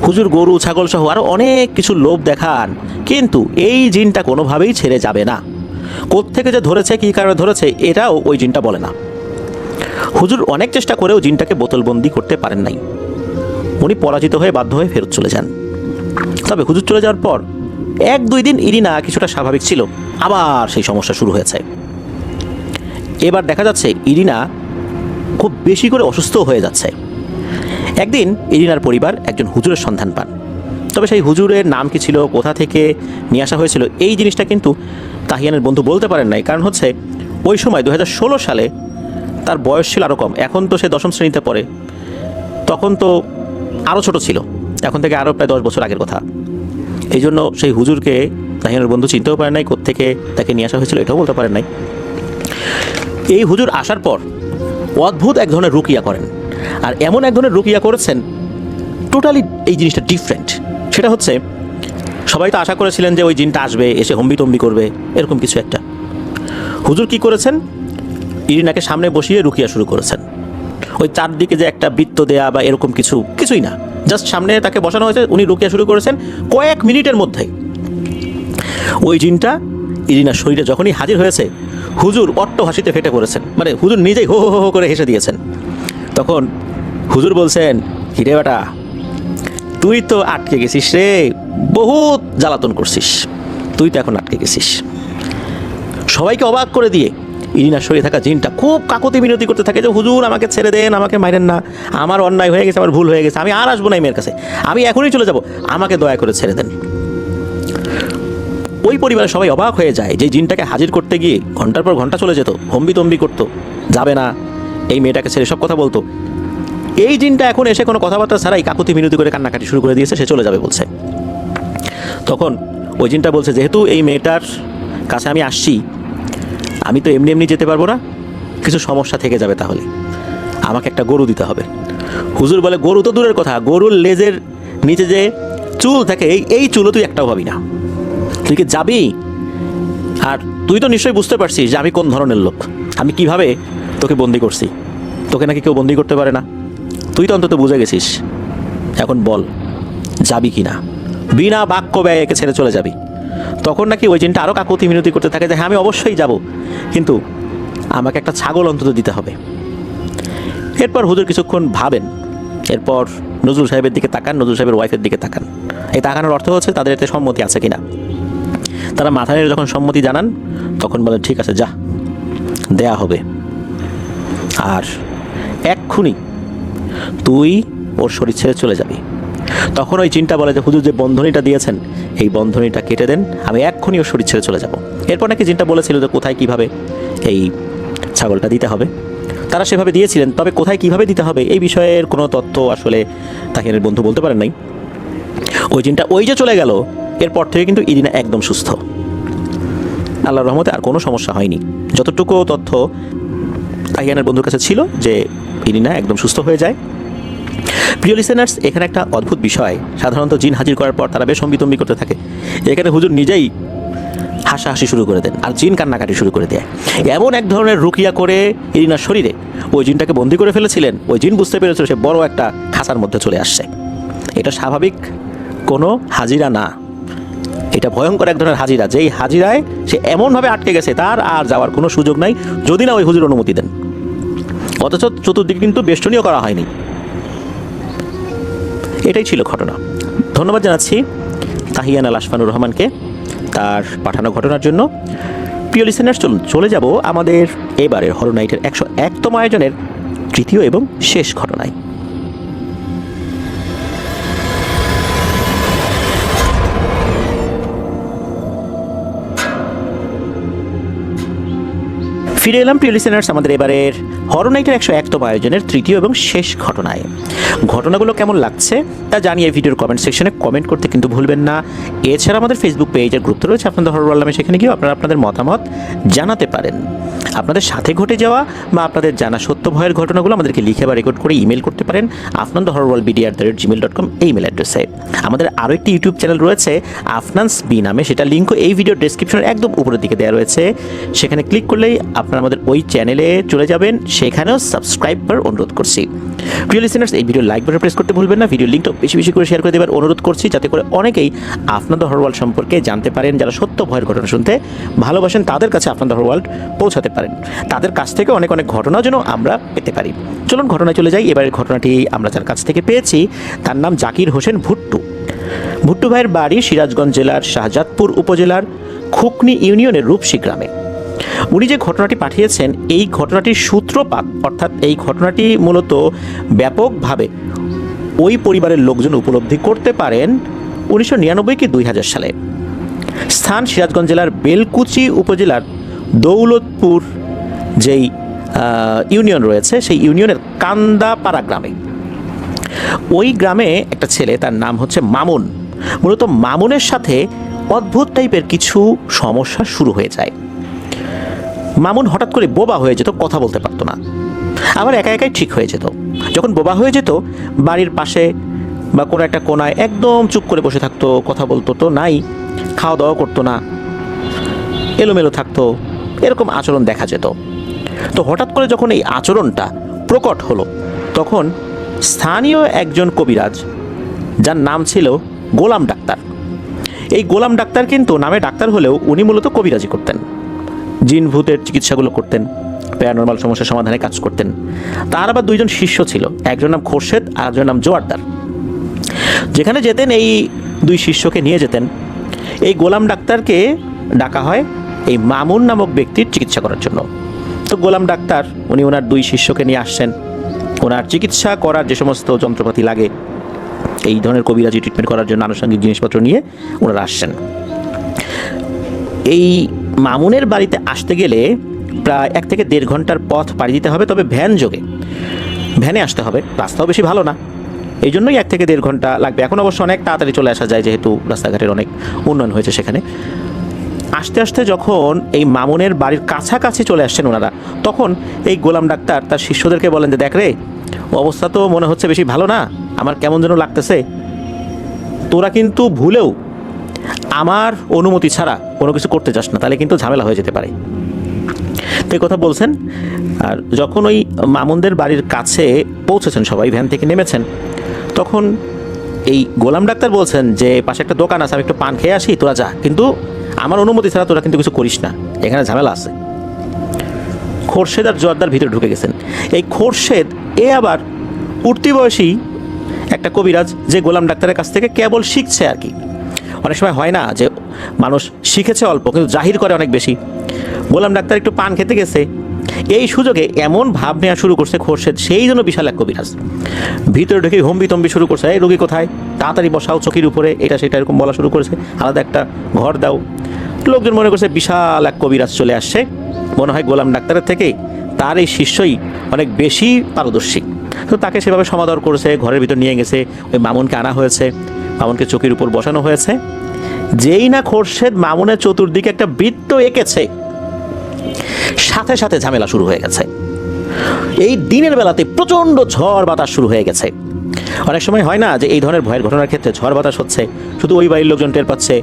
হুজুর গরু ছাগল সহ আরও অনেক কিছু লোভ দেখান, কিন্তু এই জিনটা কোনোভাবেই ছেড়ে যাবে না। কোত্থেকে যে ধরেছে, কী কারণে ধরেছে, এটাও ওই জিনটা বলে না। হুজুর অনেক চেষ্টা করেও জিনটাকে বোতলবন্দি করতে পারেন নাই। উনি পরাজিত হয়ে বাধ্য হয়ে ফেরত চলে যান। তবে হুজুর চলে যাওয়ার পর 1-2 দিন ইরিনা কিছুটা স্বাভাবিক ছিল, আবার সেই সমস্যা শুরু হয়েছে। এবার দেখা যাচ্ছে ইরিনা খুব বেশি করে অসুস্থ হয়ে যাচ্ছে। একদিন ইরিনার পরিবার একজন হুজুরের সন্ধান পান। তবে সেই হুজুরের নাম কি ছিল, কোথা থেকে নিয়ে আসা হয়েছিল, এই জিনিসটা কিন্তু তাহিয়ানের বন্ধু বলতে পারেন নাই। কারণ হচ্ছে ওই সময় 2016 সালে তার বয়স ছিল আরও কম। এখন তো সে 10ম শ্রেণীতে পড়ে, তখন তো আরও ছোট ছিল, এখন থেকে আরও প্রায় 10 বছর আগের কথা। এই জন্য সেই হুজুরকে তাহিয়ানের বন্ধু চিনতেও পারেন নাই, কোত্থেকে তাকে নিয়ে আসা হয়েছিল এটাও বলতে পারেন নাই। এই হুজুর আসার পর অদ্ভুত এক ধরনের রুকিয়া করেন, আর এমন এক ধরনের রুকিয়া করেছেন টোটালি এই জিনিসটা ডিফারেন্ট। সেটা হচ্ছে সবাই তো আশা করেছিলেন যে ওই জিনটা আসবে, এসে হম্বিতম্বি করবে, এরকম কিছু একটা। হুজুর কি করেছেন, ইরিনাকে সামনে বসিয়ে রুকিয়া শুরু করেছেন। ওই চারদিকে যে একটা বৃত্ত দেয়া বা এরকম কিছুই না, জাস্ট সামনে তাকে বসানো হয়েছে, উনি রুকিয়া শুরু করেছেন। কয়েক মিনিটের মধ্যে ওই জিনটা ইরিনার শরীরে যখনই হাজির হয়েছে, হুজুর অট্ট হাসিতে ফেটে পড়েছেন। মানে হুজুর নিজেই হো হো হো করে হেসে দিয়েছেন। তখন হুজুর বলছেন, হিরে বেটা, তুই তো আটকে গেছিস রে, বহুত জ্বালাতন করছিস, তুই তো এখন আটকে গেছিস। সবাইকে অবাক করে দিয়ে ইরিনার শরীরে থাকা জিনটা খুব কাকুতি মিনতি করতে থাকে যে হুজুর আমাকে ছেড়ে দেন, আমাকে মারেন না, আমার অন্যায় হয়ে গেছে, আমার ভুল হয়ে গেছে, আমি আর আসবো না এই মেয়ের কাছে, আমি এখনই চলে যাব, আমাকে দয়া করে ছেড়ে দেন। ওই পরিবারের সবাই অবাক হয়ে যায় যে জিনটাকে হাজির করতে গিয়ে ঘন্টার পর ঘন্টা চলে যেত, হম্বিতম্বি করতো, যাবে না, এই মেয়েটাকে ছেড়ে সব কথা বলতো। এই জিনটা এখন এসে কোনো কথাবার্তা ছাড়াই কাকুতি মিনতি করে কান্নাকাটি শুরু করে দিয়েছে, সে চলে যাবে বলছে। তখন ওই জিনটা বলছে, যেহেতু এই মেয়েটার কাছে আমি আসছি, আমি তো এমনি এমনি যেতে পারবো না, কিছু সমস্যা থেকে যাবে, তাহলে আমাকে একটা গরু দিতে হবে। হুজুর বলে, গরু তো দূরের কথা, গরুর লেজের নিচে যে চুল থাকে এই চুলও তুই একটাও ভাবি না, তুই কি যাবি? আর তুই তো নিশ্চয়ই বুঝতে পারছিস যে আমি কোন ধরনের লোক, আমি কিভাবে তোকে বন্দি করছি, তোকে নাকি কেউ বন্দি করতে পারে না, তুই তো অন্তত বুঝে গেছিস। এখন বল যাবি কি না, বিনা বাক্য ব্যয় একে ছেড়ে চলে যাবি। তখন নাকি ওই জিনটা আরও কাকুতি মিনতি করতে থাকে যে হ্যাঁ আমি অবশ্যই যাব, কিন্তু আমাকে একটা ছাগল অন্তত দিতে হবে। এরপর হুজুর কিছুক্ষণ ভাবেন, এরপর নজরুল সাহেবের দিকে তাকান, নজরুল সাহেবের ওয়াইফের দিকে তাকান। এই তাকানোর অর্থ হচ্ছে তাদের এতে সম্মতি আছে কিনা। তারা মাথা নেড়ে যখন সম্মতি জানান, তখন বলেন ঠিক আছে, যা, দেয়া হবে। আর এক্ষুনি তুই ওর শরীর ছেড়ে চলে যাবি। তখন ওই জিনটা বলে যে হুজুর যে বন্ধনীটা দিয়েছেন, এই বন্ধনীটা কেটে দেন, আমি এক্ষুনি ওর শরীর ছেড়ে চলে যাব। এরপর নাকি জিনটা বলেছিল যে কোথায় কিভাবে এই ছাগলটা দিতে হবে। তারা সেভাবে দিয়েছিলেন, তবে কোথায় কিভাবে দিতে হবে এই বিষয়ের কোনো তথ্য আসলে তাহিয়ানের বন্ধু বলতে পারেন নাই। ওই জিনটা ওই যে চলে গেল, এরপর থেকে কিন্তু ইরিনা একদম সুস্থ, আল্লাহর রহমতে আর কোনো সমস্যা হয়নি। যতটুকু তথ্য তাহিয়ানের বন্ধুর কাছে ছিল যে ইরিনা একদম সুস্থ হয়ে যায়। প্রিয় লিসেনার্স, এখানে একটা অদ্ভুত বিষয়, সাধারণত জিন হাজির করার পর তারা বেশ হম্বিতম্বি করতে থাকে, এখানে হুজুর নিজেই হাসাহাসি শুরু করে দেন আর জিন কান্নাকাটি শুরু করে দেয়। এমন এক ধরনের রুকিয়া করে ইরিনার শরীরে ওই জিনটাকে বন্দি করে ফেলেছিলেন, ওই জিন বুঝতে পেরেছিল সে বড় একটা খাঁচার মধ্যে চলে আসছে। এটা স্বাভাবিক কোনো হাজিরা না, এটা ভয়ঙ্কর এক ধরনের হাজিরা, যেই হাজিরায় সে এমনভাবে আটকে গেছে তার আর যাওয়ার কোনো সুযোগ নাই, যদি না ওই হুজুর অনুমতি দেন। অথচ চতুর্দিকে কিন্তু বেষ্টনীয় করা হয়নি। এটাই ছিল ঘটনা। ধন্যবাদ জানাচ্ছি তাহিয়ানা লাশফানুর রহমানকে তার পাঠানো ঘটনার জন্য। প্রিয় লিসেনার্স, চলুন চলে যাব আমাদের এবারের হরর নাইটের 101তম আয়োজনের তৃতীয় এবং শেষ ঘটনায়। ফিরে এলাম প্রিয় লিসেনার্স আমাদের এবারের হরর নাইটের 101তম আয়োজনের তৃতীয় এবং শেষ ঘটনায়। ঘটনাগুলো কেমন লাগছে তা জানিয়ে ভিডিওর কমেন্ট সেকশনে কমেন্ট করতে কিন্তু ভুলবেন না। এছাড়া আমাদের ফেসবুক পেজের গ্রুপ তো রয়েছে আপনাদের হরর ওয়ার্ল্ড নামে, সেখানে গিয়েও আপনারা আপনাদের মতামত জানাতে পারেন। আপনাদের সাথে ঘটে যাওয়া বা আপনাদের জানা সত্য ভয়ের ঘটনাগুলো আমাদেরকে লিখে বা রেকর্ড করে ইমেল করতে পারেন afnanthehorrorworldbd@gmail.com এই ইমেল অ্যাড্রেসে। আমাদের আরও একটি ইউটিউব চ্যানেল রয়েছে আফনান্স বি নামে, সেটা লিঙ্কও এই ভিডিওর ডেসক্রিপশনের একদম উপরের দিকে দেওয়া রয়েছে। সেখানে ক্লিক করলেই আপনারা আমাদের ওই চ্যানেলে চলে যাবেন, সেখানেও সাবস্ক্রাইব করার অনুরোধ করছি। প্রিয় লিসেনার্স, এই ভিডিও লাইক বাটন প্রেস করতে ভুলবেন না। ভিডিও লিঙ্কটা বেশি বেশি করে শেয়ার করে দেবার অনুরোধ করছি, যাতে করে অনেকেই আপনাদের হরর ওয়ার্ল্ড সম্পর্কে জানতে পারেন। যারা সত্য ভয়ের ঘটনা শুনতে ভালোবাসেন তাদের কাছে আপনাদের হরর ওয়ার্ল্ড পৌঁছাতে পারেন, তাদের কাছ থেকে অনেক অনেক ঘটনাও যেন আমরা পেতে পারি। চলুন ঘটনায় চলে যাই। এবারের ঘটনাটি আমরা যার কাছ থেকে পেয়েছি তার নাম জাকির হোসেন ভুট্টু। ভুট্টু ভাইয়ের বাড়ি সিরাজগঞ্জ জেলার শাহজাদপুর উপজেলার খুকনি ইউনিয়নের রূপসী গ্রামে। উনি যে ঘটনাটি পাঠিয়েছেন এই ঘটনাটির সূত্রপাত, অর্থাৎ এই ঘটনাটি মূলত ব্যাপকভাবে ওই পরিবারের লোকজন উপলব্ধি করতে পারেন 1999 কি 2000 সালে। স্থান সিরাজগঞ্জ জেলার বেলকুচি উপজেলার দৌলতপুর যেই ইউনিয়ন রয়েছে সেই ইউনিয়নের কান্দাপাড়া গ্রামে। ওই গ্রামে একটা ছেলে, তার নাম হচ্ছে মামুন। মূলত মামুনের সাথে অদ্ভুত টাইপের কিছু সমস্যা শুরু হয়ে যায়। মামুন হঠাৎ করে বোবা হয়ে যেত, কথা বলতে পারতো না, আবার একা একাই ঠিক হয়ে যেত। যখন বোবা হয়ে যেত বাড়ির পাশে বা কোনো একটা কোনায় একদম চুপ করে বসে থাকতো, কথা বলতো তো নাই, খাওয়া দাওয়া করতো না, এলোমেলো থাকতো, এরকম আচরণ দেখা যেত। তো হঠাৎ করে যখন এই আচরণটা প্রকট হলো তখন স্থানীয় একজন কবিরাজ, যার নাম ছিল গোলাম ডাক্তার। এই গোলাম ডাক্তার কিন্তু নামে ডাক্তার হলেও উনি মূলত কবিরাজি করতেন, জিন ভূতের চিকিৎসাগুলো করতেন, প্যারানরমাল সমস্যার সমাধানে কাজ করতেন। তার আবার দুইজন শিষ্য ছিল, একজন নাম খোরশেদ আর একজন নাম জোয়ারদার। যেখানে যেতেন এই দুই শিষ্যকে নিয়ে যেতেন। এই গোলাম ডাক্তারকে ডাকা হয় এই মামুন নামক ব্যক্তির চিকিৎসা করার জন্য। তো গোলাম ডাক্তার উনি ওনার দুই শিষ্যকে নিয়ে আসছেন, ওনার চিকিৎসা করার যে সমস্ত যন্ত্রপাতি লাগে এই ধরনের কবিরাজি ট্রিটমেন্ট করার জন্য আনুষঙ্গিক জিনিসপত্র নিয়ে ওনারা আসছেন। এই মামুনের বাড়িতে আসতে গেলে প্রায় 1 থেকে 1.5 ঘন্টার পথ পাড়ি দিতে হবে, তবে ভ্যান যোগে, ভ্যানে আসতে হবে। রাস্তাও বেশি ভালো না, এই জন্যই 1 থেকে 1.5 ঘন্টা লাগবে। এখন অবশ্য অনেক তাড়াতাড়ি চলে আসা যায়, যেহেতু রাস্তাঘাটের অনেক উন্নয়ন হয়েছে সেখানে। আস্তে আস্তে যখন এই মামুনের বাড়ির কাছাকাছি চলে আসছেন ওনারা, তখন এই গোলাম ডাক্তার তার শিষ্যদেরকে বলেন যে, দেখ রে, অবস্থা তো মনে হচ্ছে বেশি ভালো না, আমার কেমন যেন লাগতেছে, তোরা কিন্তু ভুলেও আমার অনুমতি ছাড়া কোনো কিছু করতে চাস না, তাহলে কিন্তু ঝামেলা হয়ে যেতে পারে। তো এই কথা বলছেন। আর যখন ওই মামুনদের বাড়ির কাছে পৌঁছেছেন, সবাই ভ্যান থেকে নেমেছেন, তখন এই গোলাম ডাক্তার বলছেন যে, পাশে একটা দোকান আছে, আমি একটু পান খেয়ে আসি, তোরা যা, কিন্তু আমার অনুমতি ছাড়া তোরা কিন্তু কিছু করিস না, এখানে ঝামেলা আছে। খোরশেদ আর জোয়ারদার ভিতরে ঢুকে গেছেন। এই খোরশেদ এ আবার উঠতি বয়সী একটা কবিরাজ, যে গোলাম ডাক্তারের কাছ থেকে কেবল শিখছে আর কি। অনেক সময় হয় না যে মানুষ শিখেছে অল্প কিন্তু জাহির করে অনেক বেশি। গোলাম ডাক্তার একটু পান খেতে গেছে, এই সুযোগে এমন ভাব নেওয়া শুরু করছে খোরশেদ, সেই জন্য বিশাল এক কবিরাজ। ভিতরে ঢুকে হম্বি তম্বি শুরু করছে, এই রোগী কোথায়, তাড়াতাড়ি বসাও চকির উপরে, এটা সেটা এরকম বলা শুরু করেছে, আলাদা একটা ঘর দাও। লোকজন মনে করছে বিশাল এক কবিরাজ চলে আসছে, মনে হয় গোলাম ডাক্তারের থেকে তার এই শিষ্যই অনেক বেশি পারদর্শী। তো তাকে সেভাবে সমাদর করেছে, ঘরের ভিতর নিয়ে গেছে, ওই মামুনকে আনা হয়েছে, মামুনকে চকির উপর বসানো হয়েছে। যেই না খোরশেদ মামুনের চতুর্দিকে একটা বৃত্ত এঁকেছে, সাথে সাথে ঝামেলা শুরু হয়ে গেছে। এই দিনের বেলাতে প্রচণ্ড ঝড় বাতাস শুরু হয়ে গেছে। অনেক সময় হয় না যে এই ধরনের ভয়ের ঘটনার ক্ষেত্রে ঝড় বাতাস হচ্ছে, শুধু ওই বাড়ির লোকজন টের পাচ্ছে,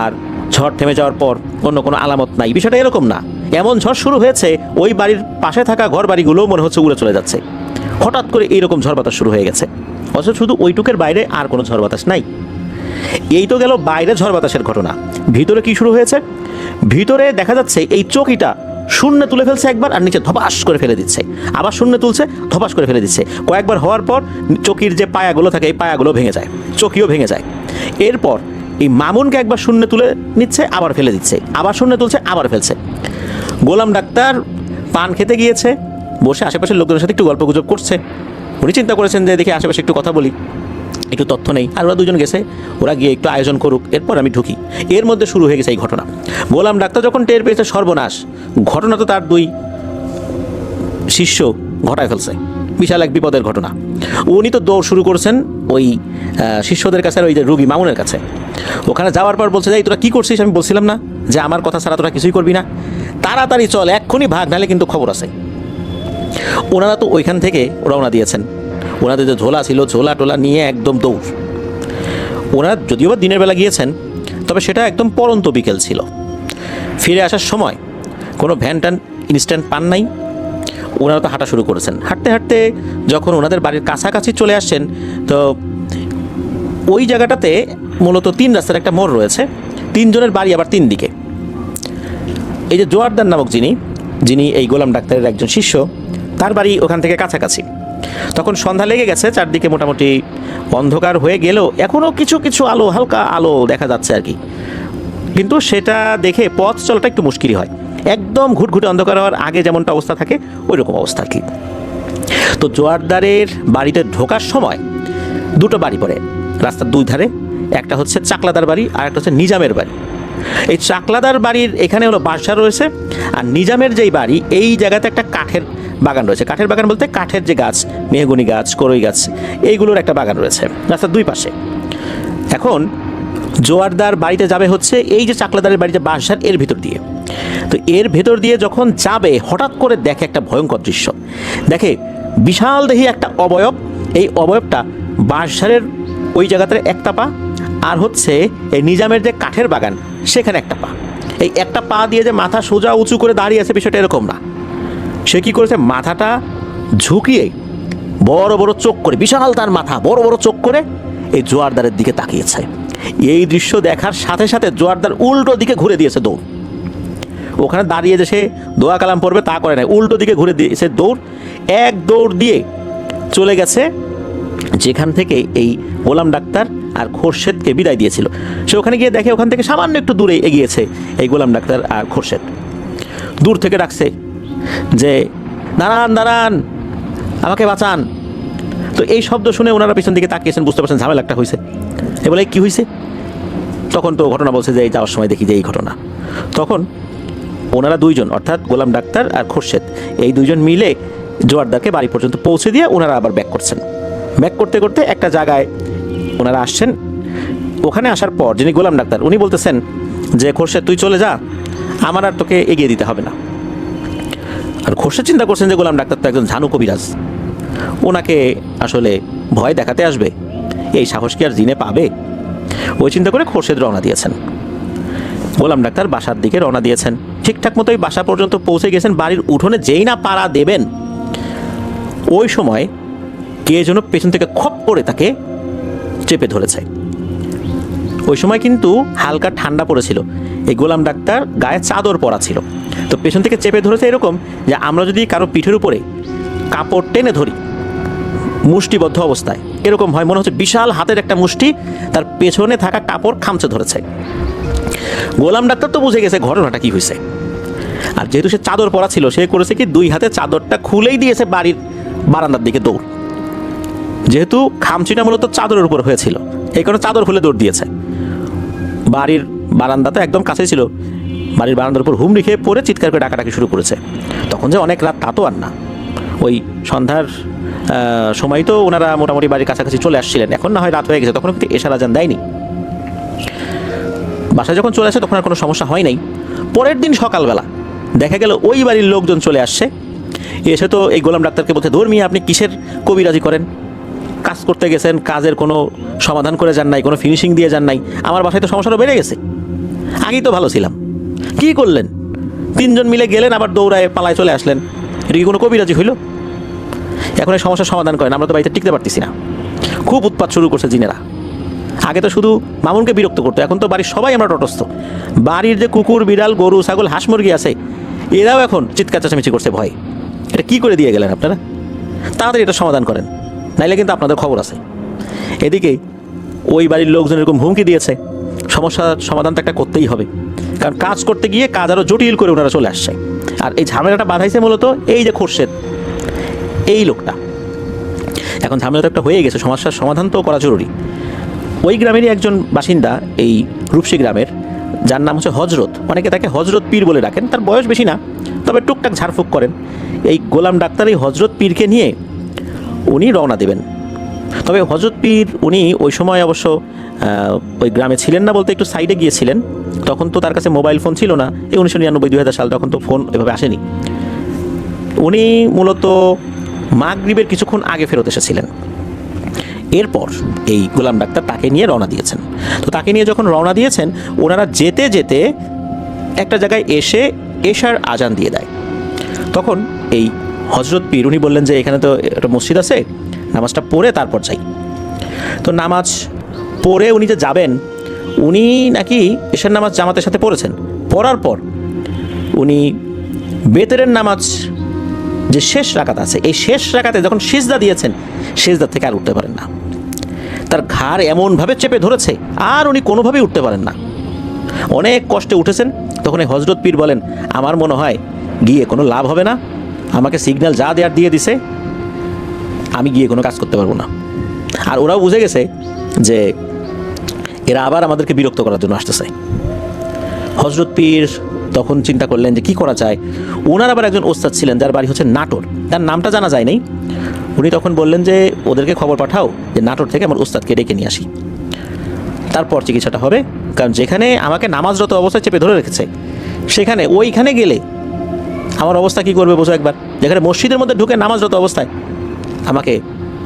আর ঝড় থেমে যাওয়ার পর অন্য কোনো আলামত নাই। বিষয়টা এরকম না, এমন ঝড় শুরু হয়েছে ওই বাড়ির পাশে থাকা ঘর বাড়িগুলোও মনে হচ্ছে উড়ে চলে যাচ্ছে। হঠাৎ করে এইরকম ঝড় বাতাস শুরু হয়ে গেছে, অথচ শুধু ওইটুকের বাইরে আর কোনো ঝড় বাতাস নাই। এই তো গেল বাইরে ঝড় বাতাসের ঘটনা। ভিতরে কি শুরু হয়েছে? ভিতরে দেখা যাচ্ছে এই চকিটা শূন্য তুলে ফেলছে একবার, আর নিচে ধপাস করে ফেলে দিচ্ছে, আবার শূন্য তুলছে, ধপাস করে ফেলে দিচ্ছে। কয়েকবার হওয়ার পর চকির যে পায়াগুলো থাকে এই পায়াগুলো ভেঙে যায়, চকিও ভেঙে যায়। এরপর এই মামুনকে একবার শূন্য তুলে নিচ্ছে, আবার ফেলে দিচ্ছে, আবার শূন্য তুলছে, আবার ফেলছে। গোলাম ডাক্তার পান খেতে গিয়েছে, বসে আশেপাশের লোকজনের সাথে একটু গল্প গুজব করছে। উনি চিন্তা করেছেন যে দেখি আশেপাশে একটু কথা বলি, একটু তথ্য নেই। আর ওরা দুজন গেছে, ওরা গিয়ে একটু আয়োজন করুক, এরপর আমি ঢুকি। এর মধ্যে শুরু হয়ে গেছে এই ঘটনা। গোলাম ডাক্তার যখন টের পেয়েছে সর্বনাশ, ঘটনা তো তার দুই শিষ্য ঘটায় ফেলছে, বিশাল এক বিপদের ঘটনা। উনি তো দৌড় শুরু করছেন ওই শিষ্যদের কাছে, আর ওই যে রুগী মামুনের কাছে। ওখানে যাওয়ার পর বলছে যে এই তোরা কী করছিস, আমি বলছিলাম না যে আমার কথা ছাড়া তোরা কিছুই করবি না, তাড়াতাড়ি চল, এক্ষুনি ভাগ, নাহলে কিন্তু খবর আছে। ওনারা তো ওইখান থেকে রওনা দিয়েছেন, ওনাদের যে ঝোলা ছিল, ঝোলা টোলা নিয়ে একদম দৌড়। ওনারা যদিও বা দিনের বেলা গিয়েছেন, তবে সেটা একদম পরন্ত বিকেল ছিল। ফিরে আসার সময় কোনো ভ্যান ট্যান ইনস্ট্যান্ট পান নাই। ওনারা তো হাঁটা শুরু করেছেন। হাঁটতে হাঁটতে যখন ওনাদের বাড়ির কাছাকাছি চলে আসছেন, তো ওই জায়গাটাতে মূলত 3 রাস্তার একটা মোড় রয়েছে, 3 জনের বাড়ি আবার 3 দিকে। এই যে জোয়ারদার নামক যিনি এই গোলাম ডাক্তারের একজন শিষ্য, তার বাড়ি ওখান থেকে কাছাকাছি। তখন সন্ধ্যা লেগে গেছে, চারদিকে মোটামুটি অন্ধকার হয়ে গেলেও এখনও কিছু কিছু আলো, হালকা আলো দেখা যাচ্ছে আর কি। কিন্তু সেটা দেখে পথ চলাটা একটু মুশকিলই হয়। একদম ঘুটঘুটে অন্ধকার হওয়ার আগে যেমনটা অবস্থা থাকে, ওই রকম অবস্থা আর কি। তো জোয়ারদারের বাড়িতে ঢোকার সময় 2টো বাড়ি পড়ে রাস্তার 2 ধারে। একটা হচ্ছে চাকলাদার বাড়ি, আর একটা হচ্ছে নিজামের বাড়ি। এই চাকলাদার বাড়ির এখানে হলো বাসা রয়েছে, আর নিজামের যেই বাড়ি, এই জায়গাতে একটা কাঠের বাগান রয়েছে। কাঠের বাগান বলতে কাঠের যে গাছ, মেহগনি গাছ, করই গাছ, এইগুলোর একটা বাগান রয়েছে রাস্তার 2 পাশে। এখন জোয়ারদার বাড়িতে যাবে হচ্ছে এই যে চাকলাদারের বাড়িতে বাসার এর ভিতর দিয়ে। তো এর ভেতর দিয়ে যখন যাবে, হঠাৎ করে দেখে একটা ভয়ঙ্কর দৃশ্য। দেখে বিশাল দেহি একটা অবয়ব। এই অবয়বটা বাঁশঝাড়ের ওই জায়গাতে একটা পা, আর হচ্ছে এই নিজামের যে কাঠের বাগান সেখানে একটা পা। এই একটা পা দিয়ে যে মাথা সোজা উঁচু করে দাঁড়িয়ে আছে, বিষয়টা এরকম না। সে কী করেছে, মাথাটা ঝুঁকিয়ে বড় বড় চোখ করে, বিশাল তার মাথা, বড় বড় চোখ করে এই জোয়ারদারের দিকে তাকিয়েছে। এই দৃশ্য দেখার সাথে সাথে জোয়ারদার উল্টো দিকে ঘুরে দিয়েছে দৌড়। ওখানে দাঁড়িয়ে যে সে দোয়া কালাম পড়বে তা করে না, উল্টো দিকে ঘুরে দিয়েছে দৌড়। এক দৌড় দিয়ে চলে গেছে যেখান থেকে এই গোলাম ডাক্তার আর খোরশেদকে বিদায় দিয়েছিল। সে ওখানে গিয়ে দেখে ওখান থেকে সামান্য একটু দূরে এগিয়েছে এই গোলাম ডাক্তার আর খোরশেদ। দূর থেকে ডাকছে যে দাঁড়ান দাঁড়ান, আমাকে বাঁচান। তো এই শব্দ শুনে ওনারা পিছন দিকে তাকিয়েছেন, বুঝতে পারছেন ঝামেলা একটা হয়েছে। এ বলে কী হয়েছে? তখন তো ঘটনা বলছে যে এই যাওয়ার সময় দেখি যে এই ঘটনা। তখন ওনারা 2 জন, অর্থাৎ গোলাম ডাক্তার আর খোরশেদ, এই 2 জন মিলে জোয়ারদারকে বাড়ি পর্যন্ত পৌঁছে দিয়ে ওনারা আবার ব্যাক করছেন। ব্যাক করতে করতে একটা জায়গায় ওনারা আসছেন। ওখানে আসার পর যিনি গোলাম ডাক্তার, উনি বলতেছেন যে খোরশেদ তুই চলে যা, আমার আর তোকে এগিয়ে দিতে হবে না। আর খোরশেদ চিন্তা করছেন যে গোলাম ডাক্তার তো একজন ঝানু কবিরাজ, ওনাকে আসলে ভয় দেখাতে আসবে, এই সাহস কি আর জিনে পাবে? ওই চিন্তা করে খোরশেদ রওনা দিয়েছেন। গোলাম ডাক্তার বাসার দিকে রওনা দিয়েছেন। ঠিকঠাক মতোই বাসা পর্যন্ত পৌঁছে গেছেন। বাড়ির উঠোনে যেই না পাড়া দেবেন, ওই সময় কে যেন পেছন থেকে খপ করে তাকে চেপে ধরেছে। ওই সময় কিন্তু হালকা ঠান্ডা পড়েছিল। এই গোলাম ডাক্তার গায়ে চাদর পরা ছিল। তো পেছন থেকে চেপে ধরেছে এরকম যে আমরা যদি কারো পিঠের উপরে কাপড় টেনে ধরি মুষ্টিবদ্ধ অবস্থায়, এরকম হয়, মনে হচ্ছে বিশাল হাতের একটা মুষ্টি তার পেছনে থাকা কাপড় খামচে ধরেছে। গোলাম ডাক্তার তো বুঝে গেছে ঘটনাটা কি হয়েছে। আর যেহেতু সে চাদর পরা ছিল, সে করেছে কি 2 হাতে চাদরটা খুলেই দিয়েছে বাড়ির বারান্দার দিকে দৌড়। যেহেতু খামচিটা মূলত চাদরের উপর হয়েছিল, এই কারণে চাদর খুলে দৌড় দিয়েছে। বাড়ির বারান্দা তো একদম কাছে ছিল, বাড়ির বারান্দার উপর হুমড়ি খেয়ে পড়ে চিৎকার করে ডাকাডাকি শুরু করেছে। তখন যে অনেক রাত তা তো আর না, ওই সন্ধ্যার সময় তো ওনারা মোটামুটি বাড়ির কাছাকাছি চলে আসছিলেন। এখন না হয় রাত হয়ে গেছে, তখন কিন্তু এশার আজান দেয়নি। বাসায় যখন চলে আসে তখন আর কোনো সমস্যা হয় নাই। পরের দিন সকালবেলা দেখা গেল ওই বাড়ির লোকজন চলে আসছে। এসে তো এই গোলাম ডাক্তারকে বলতে, ধর্মীয় আপনি কিসের কবিরাজি করেন? কাজ করতে গেছেন, কাজের কোনো সমাধান করে যান নাই, কোনো ফিনিশিং দিয়ে যান নাই, আমার বাসায় তো সমস্যাটা বেড়ে গেছে, আগেই তো ভালো ছিলাম, কী করলেন? 3 জন মিলে গেলেন, আবার দৌড়ায় পালায় চলে আসলেন, এটা কি কোনো কবিরাজি হইল? এখন এই সমস্যার সমাধান করেন, আমরা তো বাড়িতে টিকতে পারতেছি না। খুব উৎপাত শুরু করছে জিনেরা। আগে তো শুধু মামুনকে বিরক্ত করতো, এখন তো বাড়ির সবাই আমরা তটস্থ। বাড়ির যে কুকুর, বিড়াল, গরু, ছাগল, হাঁস, মুরগি আছে, এরাও এখন চিৎকার চেঁচামেচি করছে ভয়। এটা কি করে দিয়ে গেলেন আপনারা? তাড়াতাড়ি এটা সমাধান করেন, নাইলে কিন্তু আপনাদের খবর আছে। এদিকে ওই বাড়ির লোকজন এরকম হুমকি দিয়েছে, সমস্যার সমাধান তো একটা করতেই হবে, কারণ কাজ করতে গিয়ে কাজ আরও জটিল করে ওনারা চলে আসছে। আর এই ঝামেলাটা বাঁধাইছে মূলত এই যে খোরশেদ, এই লোকটা। এখন ঝামেলা তো একটা হয়ে গেছে, সমস্যার সমাধান তো করা জরুরি। ওই গ্রামেরই একজন বাসিন্দা, এই রূপসী গ্রামের, যার নাম হচ্ছে হজরত, অনেকে তাকে হজরত পীর বলে ডাকেন। তার বয়স বেশি না, তবে টুকটাক ঝাড়ফুঁক করেন। এই গোলাম ডাক্তার এই হজরত পীরকে নিয়ে উনি রওনা দেবেন। তবে হজরত পীর উনি ওই সময় অবশ্য ওই গ্রামে ছিলেন না, বলতে একটু সাইডে গিয়েছিলেন। তখন তো তার কাছে মোবাইল ফোন ছিল না, এই 1999-2000 সাল, তখন তো ফোন এভাবে আসেনি। উনি মূলত মাগরিবের কিছুক্ষণ আগে ফেরত এসেছিলেন। এরপর এই গোলাম ডাক্তার তাকে নিয়ে রওনা দিয়েছেন। তো তাকে নিয়ে যখন রওনা দিয়েছেন, ওনারা যেতে যেতে একটা জায়গায় এসে এশার আজান দিয়ে দেয়। তখন এই হজরত পীর উনি বললেন যে এখানে তো একটা মসজিদ আছে, নামাজটা পড়ে তারপর যাই। তো নামাজ পড়ে উনি যে যাবেন, উনি নাকি এশার নামাজ জামাতের সাথে পড়েছেন। পড়ার পর উনি বেতেরের নামাজ যে শেষ রাকাত আছে, এই শেষ রাকাতে যখন সিজদা দিয়েছেন, সিজদা থেকে আর উঠতে পারেন না। তার ঘাড় এমনভাবে চেপে ধরেছে, আর উনি কোনোভাবেই উঠতে পারেন না। অনেক কষ্টে উঠেছেন। তখন এই হজরত পীর বলেন, আমার মনে হয় গিয়ে কোনো লাভ হবে না, আমাকে সিগন্যাল যা দেওয়ার দিয়ে দিছে, আমি গিয়ে কোনো কাজ করতে পারবো না। আর ওরাও বুঝে গেছে যে এরা আবার আমাদেরকে বিরক্ত করার জন্য আসতেছে। হজরত পীর তখন চিন্তা করলেন যে কী করা যায়। ওনার আবার একজন ওস্তাদ ছিলেন, যার বাড়ি হচ্ছে নাটোর, তার নামটা জানা যায় নাই। উনি তখন বললেন যে ওদেরকে খবর পাঠাও যে নাটোর থেকে আমার ওস্তাদকে ডেকে নিয়ে আসি, তারপর চিকিৎসাটা হবে। কারণ যেখানে আমাকে নামাজরত অবস্থায় চেপে ধরে রেখেছে, সেখানে ওইখানে গেলে আমার অবস্থা কী করবে বোঝো একবার। যেখানে মসজিদের মধ্যে ঢুকে নামাজরত অবস্থায় আমাকে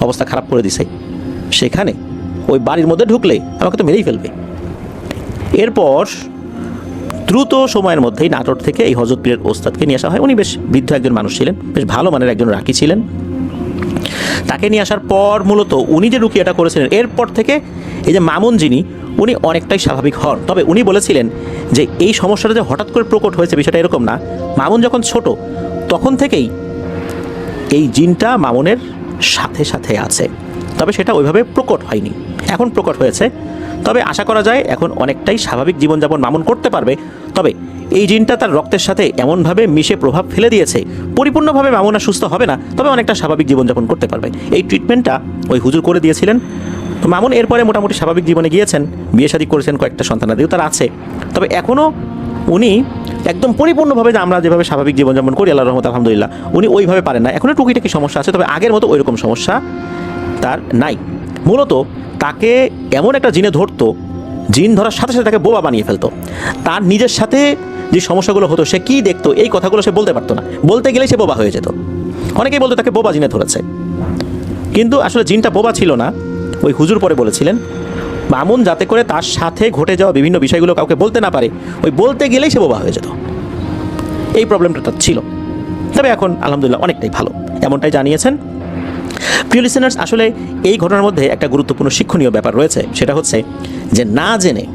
অবস্থা খারাপ করে দিছে, সেখানে ওই বাড়ির মধ্যে ঢুকলে আমাকে তো মেরেই ফেলবে। এরপর দ্রুত সময়ের মধ্যেই নাটোর থেকে এই হজরত পীরের ওস্তাদকে নিয়ে আসা হয়। উনি বেশ বৃদ্ধ একজন মানুষ ছিলেন, বেশ ভালো মানের একজন রাকি ছিলেন। তাকে নিয়ে আসার পর মূলত উনি যে রুকিয়াটা করেছিলেন, এরপর থেকে এই যে মামুন যিনি, উনি অনেকটাই স্বাভাবিক হন। তবে উনি বলেছিলেন যে এই সমস্যাটা যে হঠাৎ করে প্রকট হয়েছে, বিষয়টা এরকম না। মামুন যখন ছোট, তখন থেকেই এই জিনটা মামুনের সাথে সাথে আছে, তবে সেটা ওইভাবে প্রকট হয়নি, এখন প্রকট হয়েছে। তবে আশা করা যায় এখন অনেকটাই স্বাভাবিক জীবনযাপন মামুন করতে পারবে। তবে এই জিনটা তার রক্তের সাথে এমনভাবে মিশে প্রভাব ফেলে দিয়েছে, পরিপূর্ণভাবে মামুন আর সুস্থ হবে না, তবে অনেকটা স্বাভাবিক জীবনযাপন করতে পারবে। এই ট্রিটমেন্টটা ওই হুজুর করে দিয়েছিলেন। তো মামুন এরপরে মোটামুটি স্বাভাবিক জীবনে গিয়েছেন, বিয়ে শাদী করেছেন, কয়েকটা সন্তানাদিও তার আছে। তবে এখনও উনি একদম পরিপূর্ণভাবে যে আমরা যেভাবে স্বাভাবিক জীবনযাপন করি, আল্লাহর রহমত আলহামদুলিল্লাহ, উনি ওইভাবে পারেন না। এখনও টুকিটাকি সমস্যা আছে, তবে আগের মতো ওইরকম সমস্যা তার নাই। মূলত তাকে এমন একটা জিনে ধরতো, জিন ধরার সাথে সাথে তাকে বোবা বানিয়ে ফেলতো। তার নিজের সাথে যে সমস্যাগুলো হতো, সে কী দেখতো এই কথাগুলো সে বলতে পারতো না, বলতে গেলেই সে বোবা হয়ে যেত। অনেকেই বলতো তাকে বোবা জিনে ধরেছে, কিন্তু আসলে জিনটা বোবা ছিল না। ওই হুজুর পরে বলেছিলেন মামুন যাতে করে তার সাথে ঘটে যাওয়া বিভিন্ন বিষয়গুলো কাউকে বলতে না পারে, ওই বলতে গেলেই সে বোবা হয়ে যেত। এই প্রবলেমটা তার ছিল। তবে এখন আলহামদুলিল্লাহ অনেকটাই ভালো, এমনটাই জানিয়েছেন। প্রিয় লিসেনার্স, আসলে এই ঘটনার মধ্যে একটা গুরুত্বপূর্ণ শিক্ষণীয় ব্যাপার রয়েছে। সেটা হচ্ছে যে না জেনে,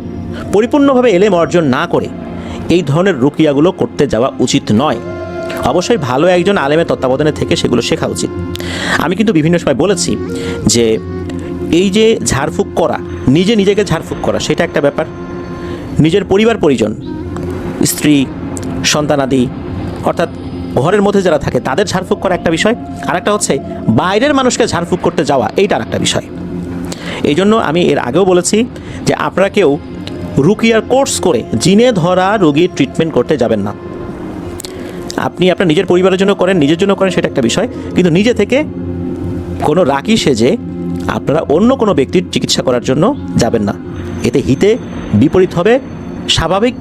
পরিপূর্ণভাবে এলেম অর্জন না করে এই ধরনের রুকিয়াগুলো করতে যাওয়া উচিত নয়। অবশ্যই ভালো একজন আলেমের তত্ত্বাবধানে থেকে সেগুলো শেখা উচিত। আমি কিন্তু বিভিন্ন সময় বলেছি যে এই যে ঝাড়ফুঁক করা, নিজেকে ঝাড়ফুঁক করা, সেটা একটা ব্যাপার। নিজের পরিবার পরিজন, স্ত্রী, সন্তানাদি, অর্থাৎ ঘরের মধ্যে যারা থাকে তাদের ঝাড়ফুঁক করা একটা বিষয়। আর একটা হচ্ছে বাইরের মানুষকে ঝাড়ফুঁক করতে যাওয়া, এইটা আর একটা বিষয়। এই জন্য আমি এর আগেও বলেছি যে আপনারা কেউ রুকিয়ার কোর্স করে জিনে ধরা রোগীর ট্রিটমেন্ট করতে যাবেন না। আপনি আপনার নিজের পরিবারের জন্য করেন, নিজের জন্য করেন, সেটা একটা বিষয়, কিন্তু নিজে থেকে কোনো রাকি সেজে আপনারা অন্য কোনো ব্যক্তির চিকিৎসা করার জন্য যাবেন না। এতে হিতে বিপরীত হবে। স্বাভাবিক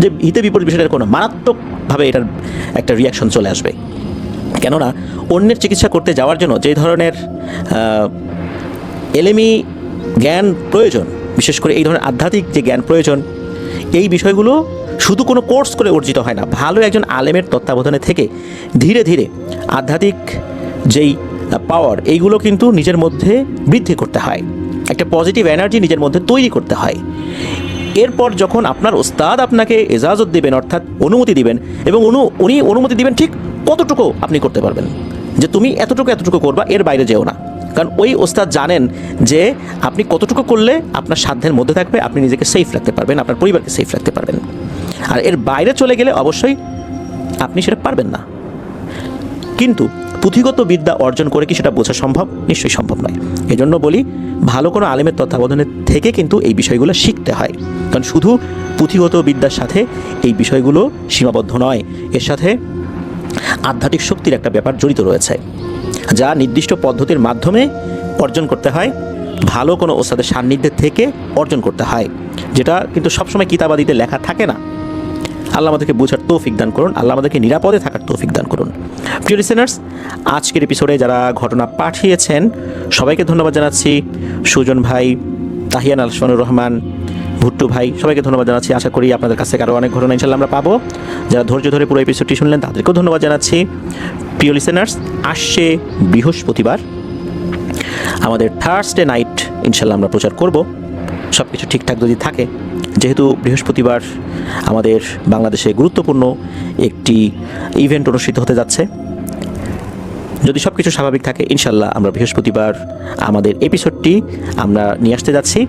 যে হিতে বিপরীত বিষয়টার কোনো মারাত্মকভাবে এটার একটা রিয়াকশন চলে আসবে। কেননা অন্যের চিকিৎসা করতে যাওয়ার জন্য যে ধরনের এলেমি জ্ঞান প্রয়োজন, বিশেষ করে এই ধরনের আধ্যাত্মিক যে জ্ঞান প্রয়োজন, এই বিষয়গুলো শুধু কোনো কোর্স করে অর্জিত হয় না। ভালো একজন আলেমের তত্ত্বাবধানে থেকে ধীরে ধীরে আধ্যাত্মিক যেই পাওয়ার, এইগুলো কিন্তু নিজের মধ্যে বৃদ্ধি করতে হয়, একটা পজিটিভ এনার্জি নিজের মধ্যে তৈরি করতে হয়। এরপর যখন আপনার ওস্তাদ আপনাকে এজাজত দিবেন, অর্থাৎ অনুমতি দিবেন, এবং উনি অনুমতি দিবেন ঠিক কতটুকু আপনি করতে পারবেন, যে তুমি এতটুকু করবা, এর বাইরে যেও না। কারণ ওই ওস্তাদ জানেন যে আপনি কতটুকু করলে আপনার সাধ্যের মধ্যে থাকবে, আপনি নিজেকে সেফ রাখতে পারবেন, আপনার পরিবারকে সেফ রাখতে পারবেন। আর এর বাইরে চলে গেলে অবশ্যই আপনি সেটা পারবেন না। কিন্তু পুঁথিগত বিদ্যা অর্জন করে কি সেটা বোঝা সম্ভব? নিশ্চয়ই সম্ভব নয়। এজন্য বলি, ভালো কোনো আলেমের তত্ত্বাবধানের থেকে কিন্তু এই বিষয়গুলো শিখতে হয়। কারণ শুধু পুঁথিগত বিদ্যার সাথে এই বিষয়গুলো সীমাবদ্ধ নয়, এর সাথে আধ্যাত্মিক শক্তির একটা ব্যাপার জড়িত রয়েছে, যা নির্দিষ্ট পদ্ধতির মাধ্যমে অর্জন করতে হয়, ভালো কোনো ওস্তাদের সান্নিধ্যে থেকে অর্জন করতে হয়, যেটা কিন্তু সবসময় কিতাবাদিতে লেখা থাকে না। আল্লাহ আমাদেরকে বোঝার তৌফিক দান করুন, আল্লাহ আমাদেরকে নিরাপদে থাকার তৌফিক দান করুন। প্রিয় লিসেনার্স, আজকের এপিসোডে যারা ঘটনা পাঠিয়েছেন সবাইকে ধন্যবাদ জানাচ্ছি। সুজন ভাই, তাহিয়ান আলসানুর রহমান, ভুট্টু ভাই, সবাইকে ধন্যবাদ জানাচ্ছি। আশা করি আপনাদের কাছ থেকে আরও অনেক ঘটনা ইনশাল্লাহ আমরা পাবো। যারা ধৈর্য ধরে পুরো এপিসোডটি শুনলেন তাদেরকেও ধন্যবাদ জানাচ্ছি। প্রিয় লিসেনার্স, আসছে বৃহস্পতিবার আমাদের থার্সডে নাইট ইনশাল্লাহ আমরা প্রচার করব, সব কিছু ঠিকঠাক যদি থাকে। যেহেতু বৃহস্পতিবার আমাদের বাংলাদেশে গুরুত্বপূর্ণ একটি ইভেন্ট অনুষ্ঠিত হতে যাচ্ছে, যদি সব কিছু স্বাভাবিক থাকে ইনশাল্লাহ আমরা বৃহস্পতিবার আমাদের এপিসোডটি আমরা নিয়ে আসতে যাচ্ছি।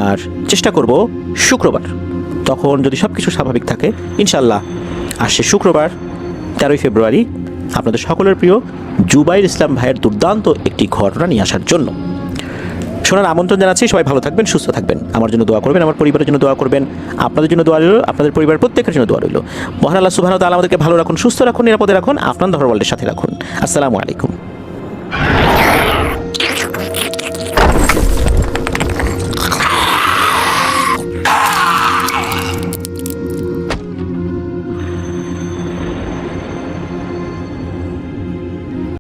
আর চেষ্টা করব শুক্রবার, তখন যদি সব কিছু স্বাভাবিক থাকে ইনশাল্লাহ আসছে শুক্রবার 13ই ফেব্রুয়ারি আপনাদের সকলের প্রিয় জুবাইর ইসলাম ভাইয়ের দুর্দান্ত একটি ঘটনা নিয়ে আসার জন্য। শোনার আমন্ত্রণ জানাচ্ছি। সবাই ভালো থাকবেন, সুস্থ থাকবেন, আমার জন্য দোয়া করবেন, আমার পরিবারের জন্য দোয়া করবেন, আপনাদের জন্য দোয়া রইল, আপনাদের পরিবারের প্রত্যেকের জন্য দোয়া রইল। মহান আল্লাহ সুবহানাহু ওয়া তাআলা আমাদেরকে ভালো রাখুন, সুস্থ রাখুন, নিরাপদে রাখুন, আপনার ধর্মবলের সাথে রাখুন। আসসালামু আলাইকুম।